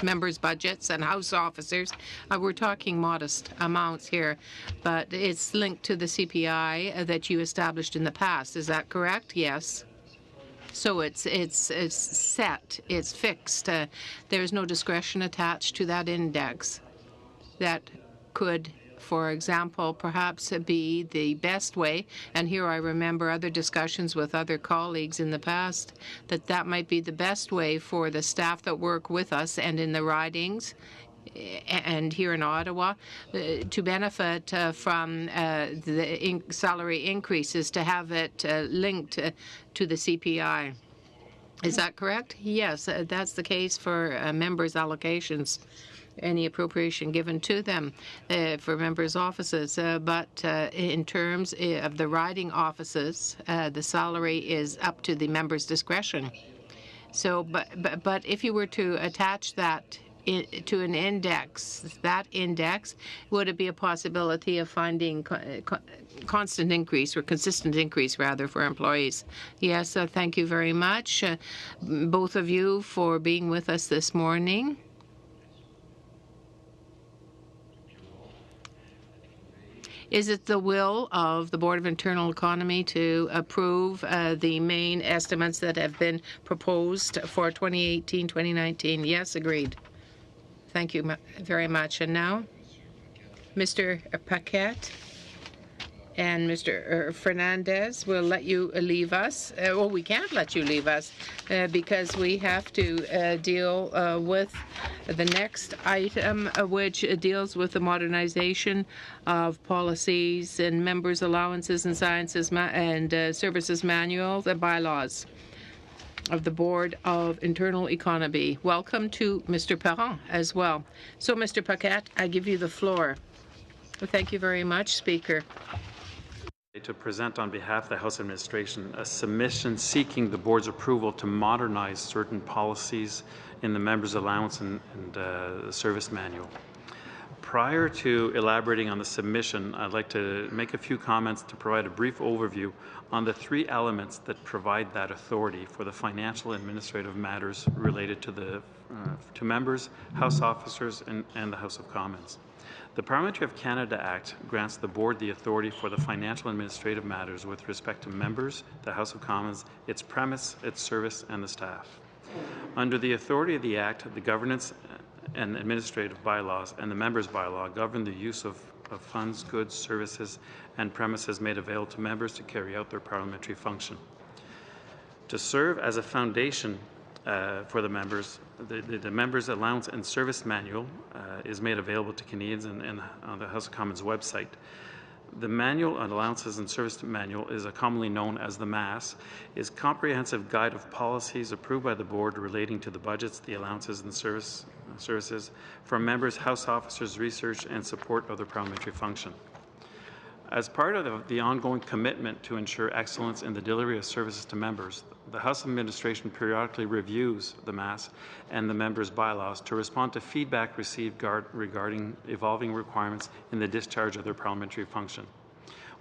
Speaker 3: members' budgets and House officers. We're talking modest amounts here, but it's linked to the CPI that you established in the past. Is that correct? Yes. So it's set, it's fixed. There's no discretion attached to that index. That could, for example, perhaps be the best way, and here I remember other discussions with other colleagues in the past, that might be the best way for the staff that work with us and in the ridings and here in Ottawa to benefit from the salary increases, to have it linked to the CPI. Is that correct? Yes, that's the case for members' allocations, any appropriation given to them for members' offices. But in terms of the riding offices, the salary is up to the members' discretion. So, but if you were to attach that to an index, that index, would it be a possibility of finding constant increase or consistent increase, rather, for employees? Yes, thank you very much, both of you, for being with us this morning. Is it the will of the Board of Internal Economy to approve the main estimates that have been proposed for 2018-2019? Yes, agreed. Thank you very much. And now, Mr. Paquette and Mr. Fernandez will let you leave us. Well, we can't let you leave us because we have to deal with the next item, which deals with the modernization of policies and members' allowances and sciences and services manuals and bylaws of the Board of Internal Economy. Welcome to Mr. Perron as well. So, Mr. Paquette, I give you the floor. Thank you very much, Speaker.
Speaker 8: To present on behalf of the House Administration a submission seeking the Board's approval to modernize certain policies in the Members' Allowance and the Service Manual. Prior to elaborating on the submission, I'd like to make a few comments to provide a brief overview on the three elements that provide that authority for the financial and administrative matters related to members, House officers, and the House of Commons. The Parliamentary of Canada Act grants the Board the authority for the financial and administrative matters with respect to members, the House of Commons, its premise, its service, and the staff. Under the authority of the Act, the governance and administrative bylaws and the members' bylaw govern the use of funds, goods, services, and premises made available to members to carry out their parliamentary function. To serve as a foundation for the members, the Members' Allowance and Service Manual is made available to Canadians and on the House of Commons website. The Manual on Allowances and Service Manual is commonly known as the MAS, is a comprehensive guide of policies approved by the Board relating to the budgets, the allowances and services for members, House officers, research and support of their parliamentary function. As part of the ongoing commitment to ensure excellence in the delivery of services to members, the House Administration periodically reviews the MAS and the members' bylaws to respond to feedback received regarding evolving requirements in the discharge of their parliamentary function.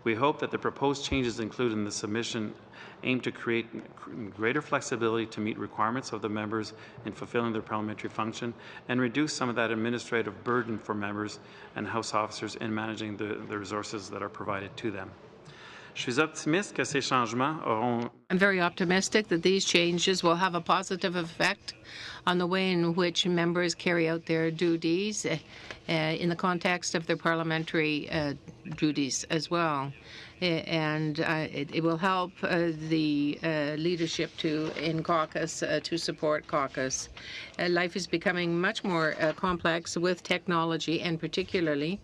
Speaker 8: We hope that the proposed changes included in the submission aim to create greater flexibility to meet requirements of the members in fulfilling their parliamentary function and reduce some of that administrative burden for members and House officers in managing the resources that are provided to them.
Speaker 3: I'm very optimistic that these changes will have a positive effect on the way in which members carry out their duties in the context of their parliamentary duties as well. And it will help the leadership in caucus to support caucus. Life is becoming much more complex with technology, and particularly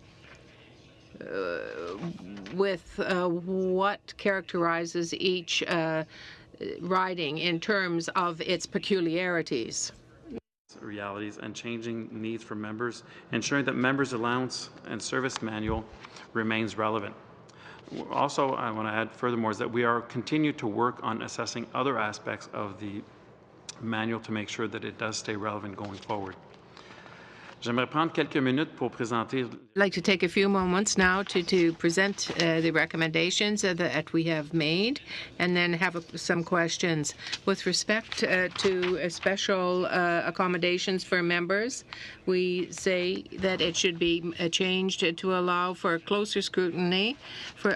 Speaker 3: with what characterizes each riding in terms of its peculiarities.
Speaker 8: Realities and changing needs for members, ensuring that members' allowance and service manual remains relevant. Also, I want to add furthermore is that we are continue to work on assessing other aspects of the manual to make sure that it does stay relevant going forward.
Speaker 3: I'd like to take a few moments now to present the recommendations that we have made and then have some questions. With respect to special accommodations for members, we say that it should be changed to allow for closer scrutiny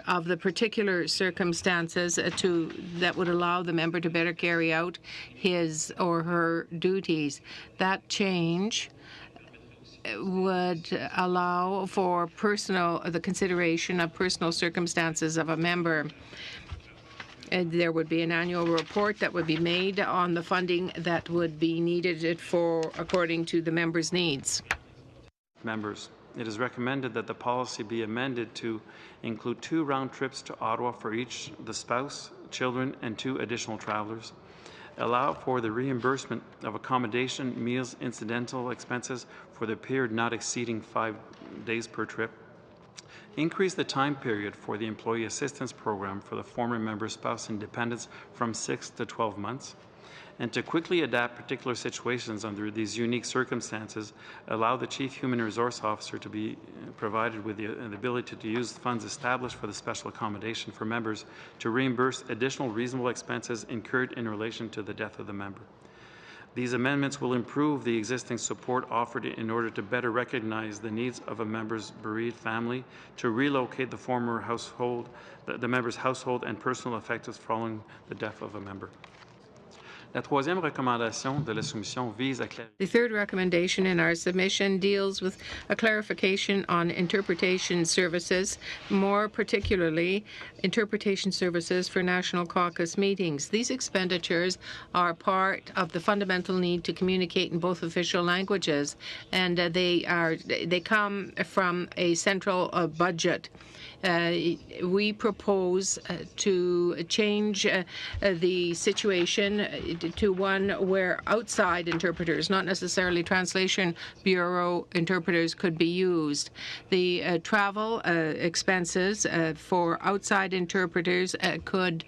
Speaker 3: of the particular circumstances that would allow the member to better carry out his or her duties. That change would allow for the consideration of personal circumstances of a member. And there would be an annual report that would be made on the funding that would be needed for according to the member's needs.
Speaker 8: Members, it is recommended that the policy be amended to include 2 round trips to Ottawa for each the spouse, children, and 2 additional travelers. Allow for the reimbursement of accommodation, meals, incidental expenses for the period not exceeding 5 days per trip. Increase the time period for the Employee Assistance Program for the former member's spouse and dependents from 6 to 12 months. And to quickly adapt particular situations under these unique circumstances, allow the Chief Human Resource Officer to be provided with the ability to use funds established for the special accommodation for members to reimburse additional reasonable expenses incurred in relation to the death of the member. These amendments will improve the existing support offered in order to better recognize the needs of a member's bereaved family, to relocate the former household, the member's household and personal effects following the death of a member. La troisième recommandation de la soumission vise à clarifier.
Speaker 3: The third recommendation in our submission deals with a clarification on interpretation services, more particularly interpretation services for National Caucus meetings. These expenditures are part of the fundamental need to communicate in both official languages, and they come from a central budget. We propose to change the situation to one where outside interpreters, not necessarily translation bureau interpreters, could be used. The travel expenses for outside interpreters could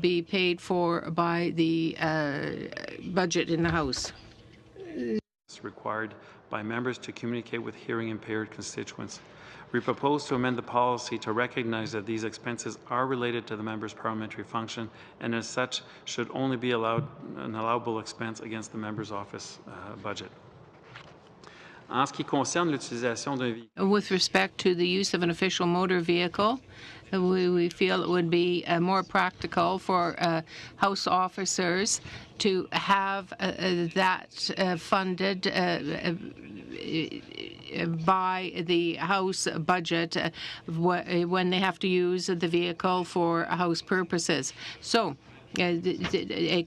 Speaker 3: be paid for by the budget in the House.
Speaker 8: It's required by members to communicate with hearing impaired constituents. We propose to amend the policy to recognize that these expenses are related to the member's parliamentary function and as such should only be allowed an allowable expense against the member's office budget. En ce qui concerne l'utilisation d'un véhicule.
Speaker 3: With respect to the use of an official motor vehicle, we feel it would be more practical for House officers to have that funded by the House budget when they have to use the vehicle for House purposes. So a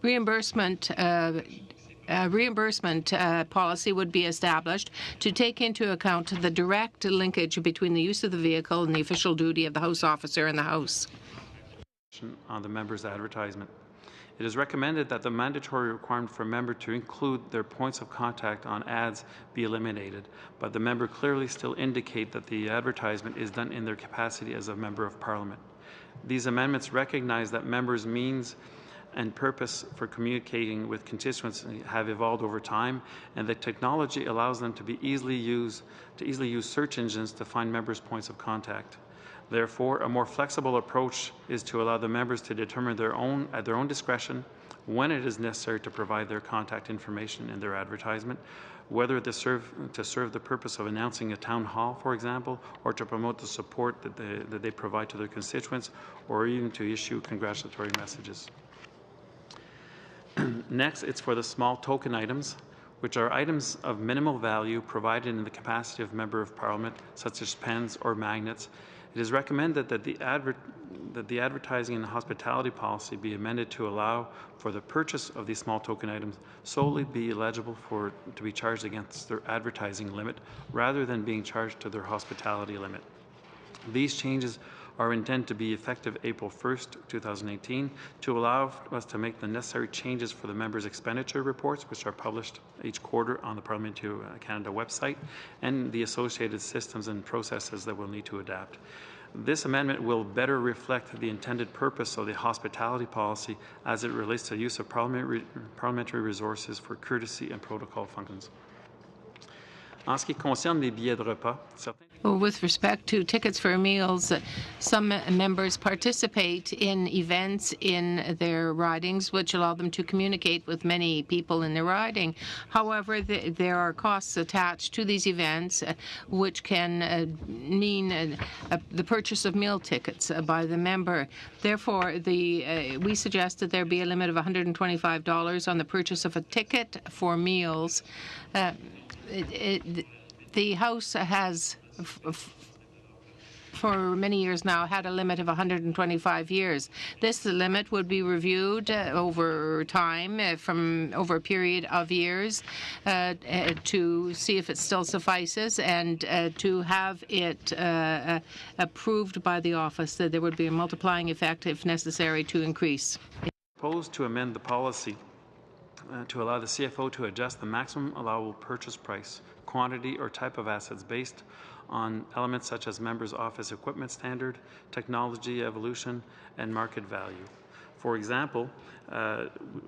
Speaker 3: reimbursement policy would be established to take into account the direct linkage between the use of the vehicle and the official duty of the House officer in the House.
Speaker 8: On the member's advertisement. It is recommended that the mandatory requirement for a member to include their points of contact on ads be eliminated, but the member clearly still indicate that the advertisement is done in their capacity as a member of Parliament. These amendments recognize that members' means and purpose for communicating with constituents have evolved over time, and that technology allows them to easily use search engines to find members' points of contact. Therefore, a more flexible approach is to allow the members to determine at their own discretion when it is necessary to provide their contact information in their advertisement, whether to serve the purpose of announcing a town hall, for example, or to promote the support that they provide to their constituents, or even to issue congratulatory messages. Next, it's for the small token items, which are items of minimal value provided in the capacity of Member of Parliament, such as pens or magnets. It is recommended that the advertising and hospitality policy be amended to allow for the purchase of these small token items solely be eligible to be charged against their advertising limit rather than being charged to their hospitality limit. These changes are intended to be effective April 1st, 2018, to allow us to make the necessary changes for the members' expenditure reports, which are published each quarter on the Parliament of Canada website, and the associated systems and processes that we'll need to adapt. This amendment will better reflect the intended purpose of the hospitality policy as it relates to use of parliamentary resources for courtesy and protocol functions. En ce qui concerne les billets de repas, certains
Speaker 3: Well, with respect to tickets for meals, some members participate in events in their ridings, which allow them to communicate with many people in their riding. However, there are costs attached to these events, which can mean the purchase of meal tickets by the member. Therefore, we suggest that there be a limit of $125 on the purchase of a ticket for meals. The House has for many years now had a limit of 125 years. This limit would be reviewed over time, from over a period of years, to see if it still suffices and to have it approved by the office. That there would be a multiplying effect if necessary to increase.
Speaker 8: Proposed to amend the policy to allow the CFO to adjust the maximum allowable purchase price, quantity, or type of assets based on elements such as members' office equipment standard, technology evolution, and market value. For example,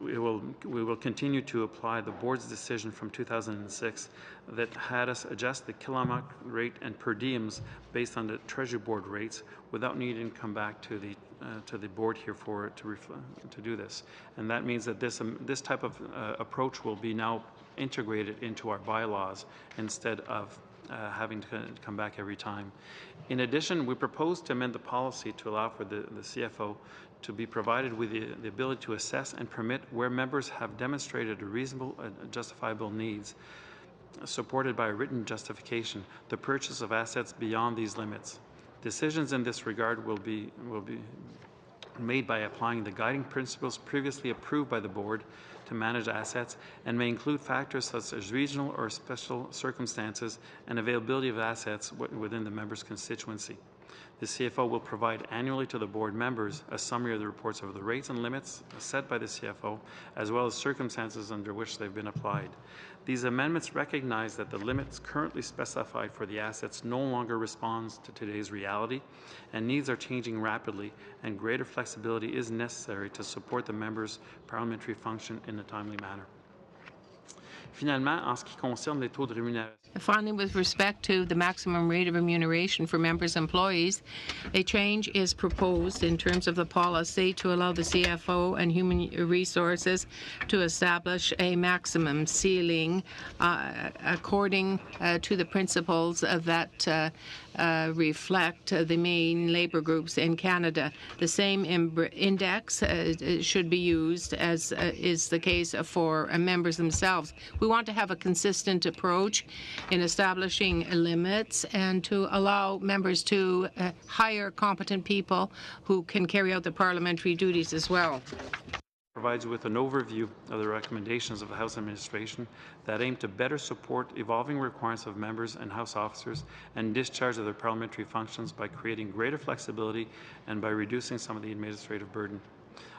Speaker 8: we will continue to apply the board's decision from 2006 that had us adjust the kilometre rate and per diems based on the Treasury Board rates without needing to come back to the board here to do this. And that means that this type of approach will be now integrated into our bylaws instead of having to come back every time. In addition, we propose to amend the policy to allow for the CFO to be provided with the ability to assess and permit where members have demonstrated a reasonable and justifiable needs, supported by a written justification, the purchase of assets beyond these limits. Decisions in this regard will be made by applying the guiding principles previously approved by the board to manage assets and may include factors such as regional or special circumstances and availability of assets within the member's constituency. The CFO will provide annually to the board members a summary of the reports of the rates and limits set by the CFO, as well as circumstances under which they've been applied. These amendments recognize that the limits currently specified for the assets no longer responds to today's reality, and needs are changing rapidly, and greater flexibility is necessary to support the members' parliamentary function in a timely manner. Finalement, en ce qui concerne les taux de rémunération.
Speaker 3: Finally, with respect to the maximum rate of remuneration for members' employees, a change is proposed in terms of the policy to allow the CFO and Human Resources to establish a maximum ceiling according to the principles that reflect the main labour groups in Canada. The same index should be used as is the case for members themselves. We want to have a consistent approach in establishing limits and to allow members to hire competent people who can carry out the parliamentary duties as well.
Speaker 8: Provides you with an overview of the recommendations of the House Administration that aim to better support evolving requirements of members and House officers and discharge of their parliamentary functions by creating greater flexibility and by reducing some of the administrative burden.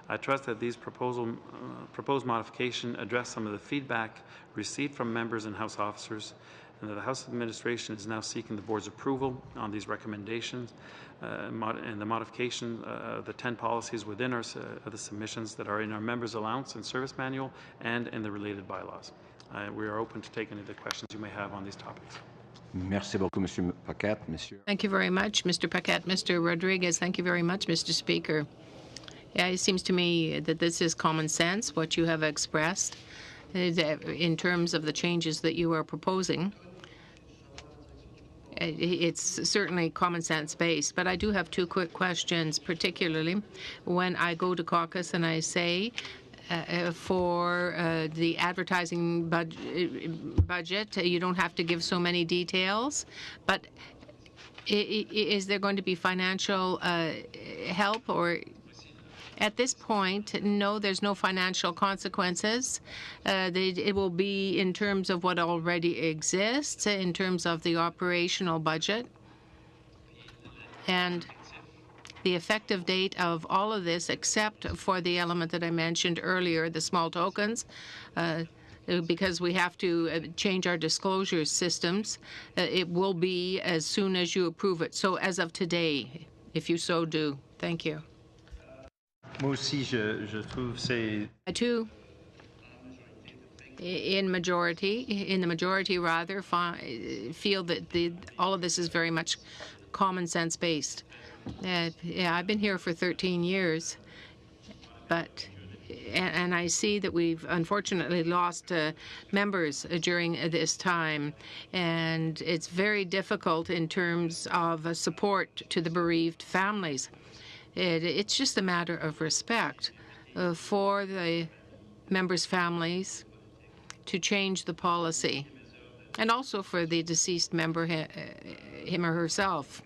Speaker 8: I trust that these proposed modifications address some of the feedback received from members and House officers, and that the House Administration is now seeking the Board's approval on these recommendations and the modification of the 10 policies within the submissions that are in our Members' Allowance and Service Manual and in the related bylaws. We are open to take any of the questions you may have on these topics.
Speaker 1: Merci beaucoup, Monsieur Paquette. Monsieur.
Speaker 3: Thank you very much, Mr. Paquette. Mr. Rodriguez, thank you very much, Mr. Speaker. Yeah, it seems to me that this is common sense, what you have expressed in terms of the changes that you are proposing. It's certainly common sense based, but I do have two quick questions, particularly when I go to caucus and I say for the advertising budget, you don't have to give so many details, but is there going to be financial help, or at this point, no, there's no financial consequences. It will be in terms of what already exists, in terms of the operational budget. And the effective date of all of this, except for the element that I mentioned earlier, the small tokens, because we have to change our disclosure systems, it will be as soon as you approve it. So as of today, if you so do. Thank you.
Speaker 4: Moi aussi, je trouve c'est...
Speaker 3: I too in the majority rather, feel that all of this is very much common sense based. Yeah, I've been here for 13 years, but and I see that we've unfortunately lost members during this time, and it's very difficult in terms of support to the bereaved families. It's just a matter of respect for the members' families to change the policy, and also for the deceased member, him or herself,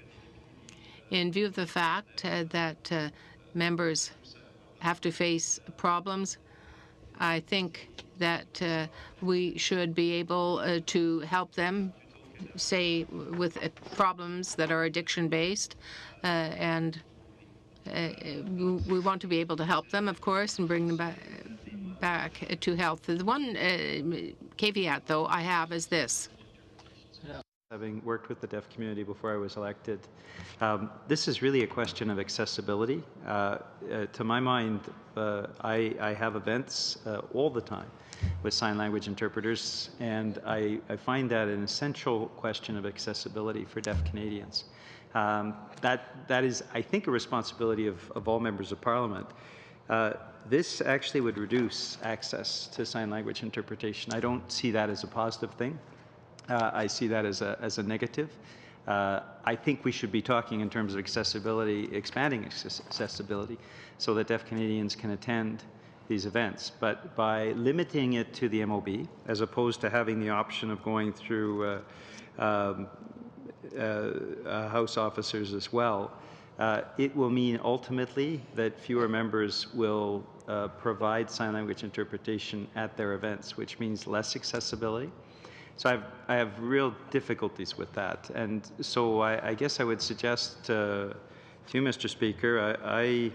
Speaker 3: in view of the fact that members have to face problems. I think that we should be able to help them, say, with problems that are addiction-based, and we want to be able to help them, of course, and bring them back to health. The one caveat, though, I have is this.
Speaker 4: Having worked with the deaf community before I was elected, this is really a question of accessibility. To my mind, I have events all the time with sign language interpreters, and I find that an essential question of accessibility for deaf Canadians. That is, I think, a responsibility of all members of Parliament. This actually would reduce access to sign language interpretation. I don't see that as a positive thing. I see that as a negative. I think we should be talking in terms of accessibility, expanding accessibility, so that deaf Canadians can attend these events. But by limiting it to the MOB, as opposed to having the option of going through House officers as well, it will mean ultimately that fewer members will provide sign language interpretation at their events, which means less accessibility. So I have real difficulties with that. And so I guess I would suggest to you, Mr. Speaker, I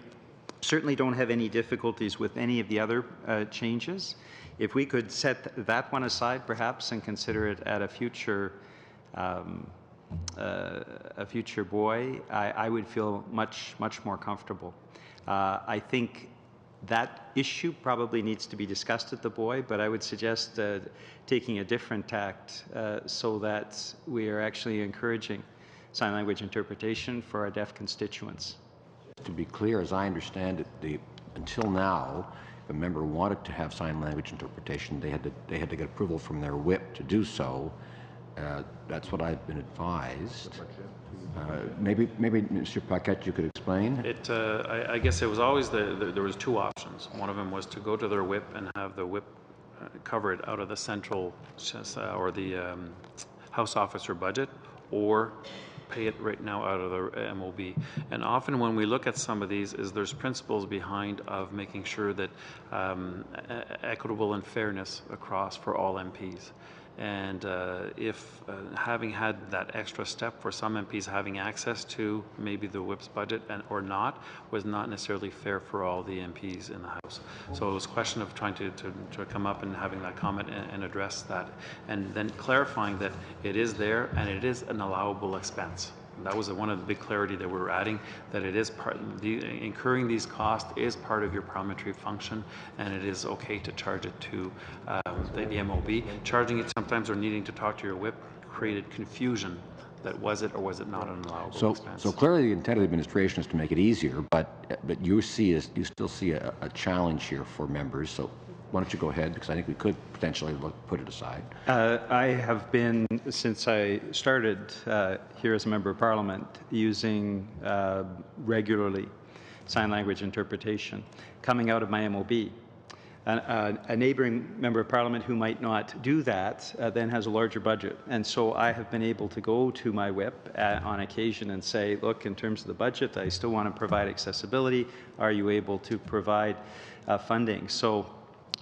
Speaker 4: certainly don't have any difficulties with any of the other changes. If we could set that one aside, perhaps, and consider it at a future BOIE, I would feel much more comfortable. I think that issue probably needs to be discussed at the BOIE, but I would suggest taking a different tact so that we are actually encouraging sign language interpretation for our deaf constituents.
Speaker 1: To be clear, as I understand it, until now, if a member wanted to have sign language interpretation, they had to get approval from their whip to do so. That's what I've been advised. Maybe Mr. Paquette, you could explain.
Speaker 8: I guess it was always there was two options. One of them was to go to their whip and have the whip cover it out of the central or the House officer budget, or pay it right now out of the MOB. And often when we look at some of these, there's principles behind of making sure that equitable and fairness across for all MPs. And if having had that extra step for some MPs having access to maybe the whip's budget or not was not necessarily fair for all the MPs in the House. So it was a question of trying to come up and having that comment and address that, and then clarifying that it is there and it is an allowable expense. That was one of the big clarity that we're adding, that it is incurring these costs is part of your parliamentary function, and it is okay to charge it to the MOB. Charging it sometimes or needing to talk to your whip created confusion that was it or was it not an allowable expense.
Speaker 1: So clearly the intent of the administration is to make it easier, but you still see a challenge here for members. So why don't you go ahead, because I think we could potentially put it aside.
Speaker 4: I have been, since I started here as a member of Parliament, using regularly sign language interpretation coming out of my MOB. A neighbouring member of Parliament who might not do that then has a larger budget. And so I have been able to go to my whip on occasion and say, look, in terms of the budget, I still want to provide accessibility. Are you able to provide funding? So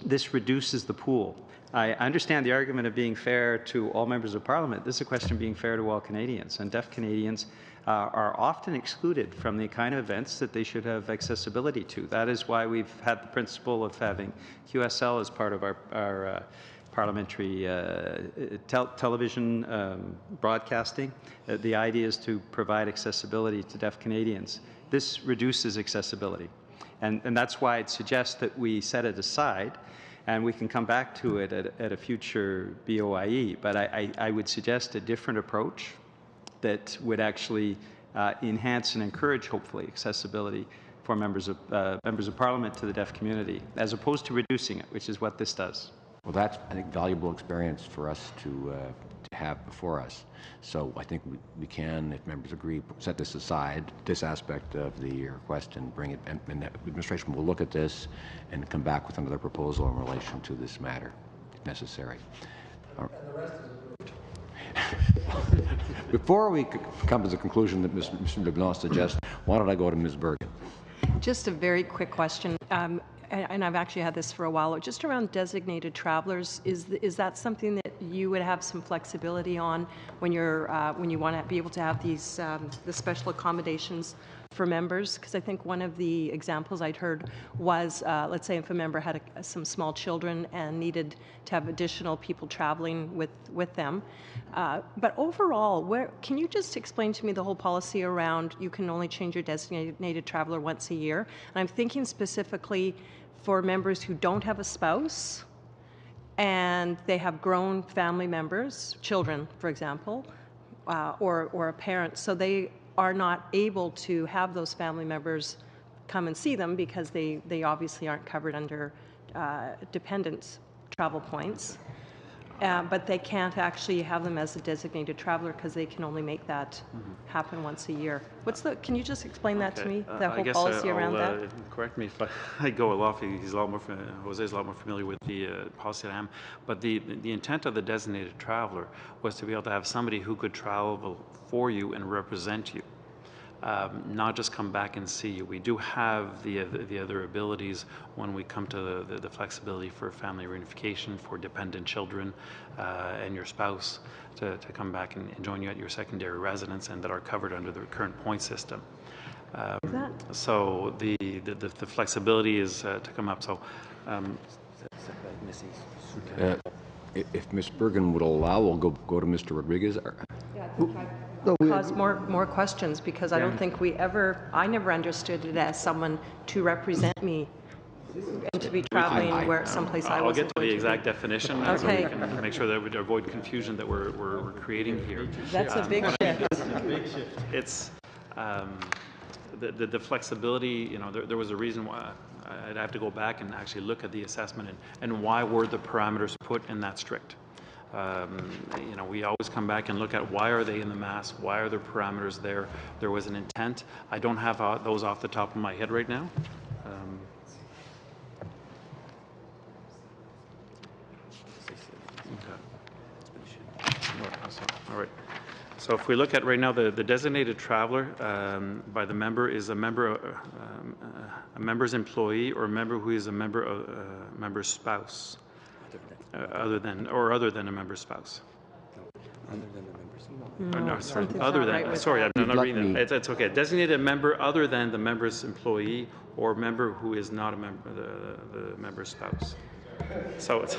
Speaker 4: this reduces the pool. I understand the argument of being fair to all members of Parliament. This is a question of being fair to all Canadians, and deaf Canadians are often excluded from the kind of events that they should have accessibility to. That is why we've had the principle of having QSL as part of our parliamentary television broadcasting. The idea is to provide accessibility to deaf Canadians. This reduces accessibility. And that's why I'd suggest that we set it aside and we can come back to it at a future BOIE. But I would suggest a different approach that would actually enhance and encourage, hopefully, accessibility for members of Parliament to the deaf community, as opposed to reducing it, which is what this does.
Speaker 1: Well, that's, I think, valuable experience for us to have before us. So I think we can, if members agree, set this aside, this aspect of the request, and bring it, and the administration will look at this and come back with another proposal in relation to this matter, if necessary. And the rest is approved. Before we come to the conclusion that Mr. LeBlanc suggests, why don't I go to Ms. Bergen?
Speaker 6: Just a very quick question. And I've actually had this for a while, just around designated travelers. Is that something that you would have some flexibility on when you want to be able to have these the special accommodations for members? Because I think one of the examples I'd heard was, let's say if a member had some small children and needed to have additional people traveling with them. But overall, can you just explain to me the whole policy around you can only change your designated traveler once a year? And I'm thinking specifically for members who don't have a spouse and they have grown family members, children, for example, or a parent, so they are not able to have those family members come and see them because they obviously aren't covered under dependent travel points. But they can't actually have them as a designated traveler because they can only make that happen once a year. Can you just explain that to me, the whole policy around that?
Speaker 8: Correct me if I go off. Jose's a lot more familiar with the policy than I am. But the intent of the designated traveler was to be able to have somebody who could travel for you and represent you. Not just come back and see you. We do have the other abilities when we come to the flexibility for family reunification, for dependent children and your spouse to come back and join you at your secondary residence, and that are covered under the current point system. So the flexibility is to come up. So.
Speaker 1: If Ms. Bergen would allow, we'll go to Mr. Rodriguez.
Speaker 6: Cause more questions, because I don't think I never understood it as someone to represent me and to be traveling someplace I wasn't.
Speaker 8: I'll get to the exact definition so
Speaker 6: Okay.
Speaker 8: we can make sure that we avoid confusion that we're creating here.
Speaker 6: That's a big shift.
Speaker 8: It's the flexibility. There was a reason why I'd have to go back and actually look at the assessment and why were the parameters put in that strict. We always come back and look at why are they in the mass, why are there parameters there. There was an intent. I don't have those off the top of my head right now. All right. So if we look at right now, the designated traveler by the member is a member's employee or a member who is a member's spouse. Other than a member's spouse. Sorry, I'm not reading that. It's okay. Designated member other than the member's employee or member who is not a member, the member's spouse. So it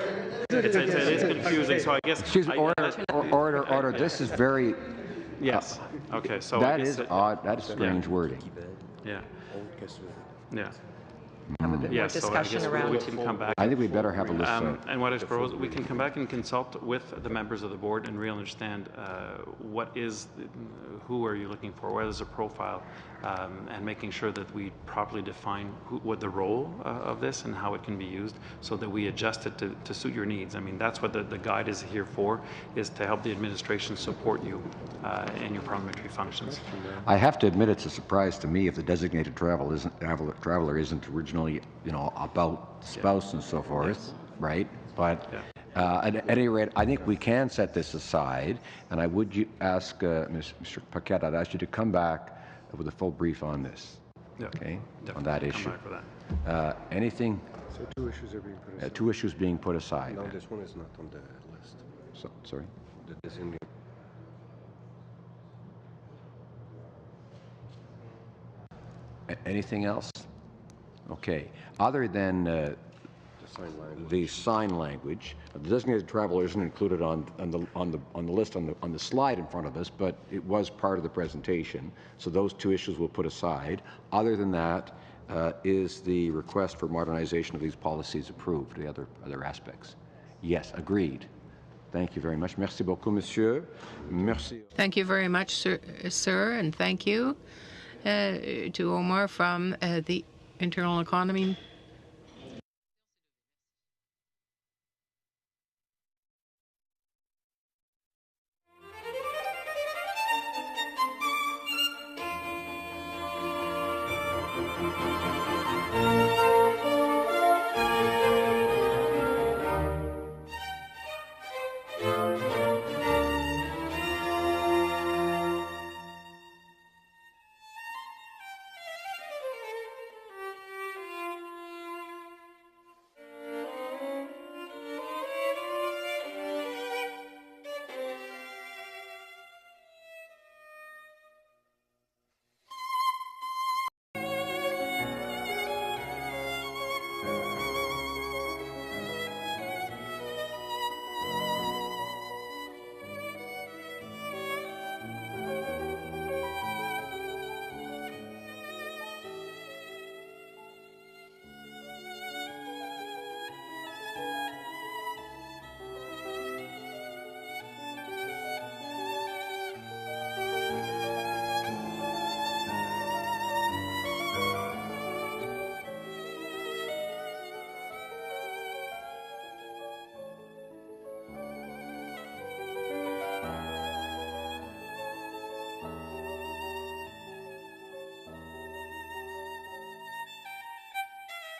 Speaker 8: is confusing. So I guess.
Speaker 1: Excuse me, order. This is very.
Speaker 8: Yes. Okay. So
Speaker 1: that is odd. That is strange wording.
Speaker 8: Yeah. Yeah.
Speaker 6: Yes, so discussion around.
Speaker 8: We can come back.
Speaker 1: I think we better have a list.
Speaker 8: And what I propose, we can come back and consult with the members of the board and really understand who are you looking for, what is the profile, and making sure that we properly define what the role of this and how it can be used, so that we adjust it to suit your needs. I mean, that's what the guide is here for, is to help the administration support you in your parliamentary functions.
Speaker 1: I have to admit, it's a surprise to me if the designated traveler isn't originally, about spouse and so forth, right? But at any rate, I think we can set this aside, and I would ask Mr. Paquette, I'd ask you to come back with a full brief on this, okay, on that issue.
Speaker 8: Come back for that.
Speaker 1: Anything?
Speaker 7: So two issues are being put aside.
Speaker 1: Two issues being put aside.
Speaker 7: No, this one is not on the list.
Speaker 1: So, sorry?
Speaker 7: The designated.
Speaker 1: Anything else? Okay. Other than the sign language, the designated traveler isn't included on the list on the slide in front of us, but it was part of the presentation. So those two issues we'll put aside. Other than that, Is the request for modernization of these policies approved? The other aspects? Yes, agreed. Thank you very much. Merci beaucoup, monsieur. Merci.
Speaker 3: Thank you very much, sir, and thank you to Omar from the Internal Economy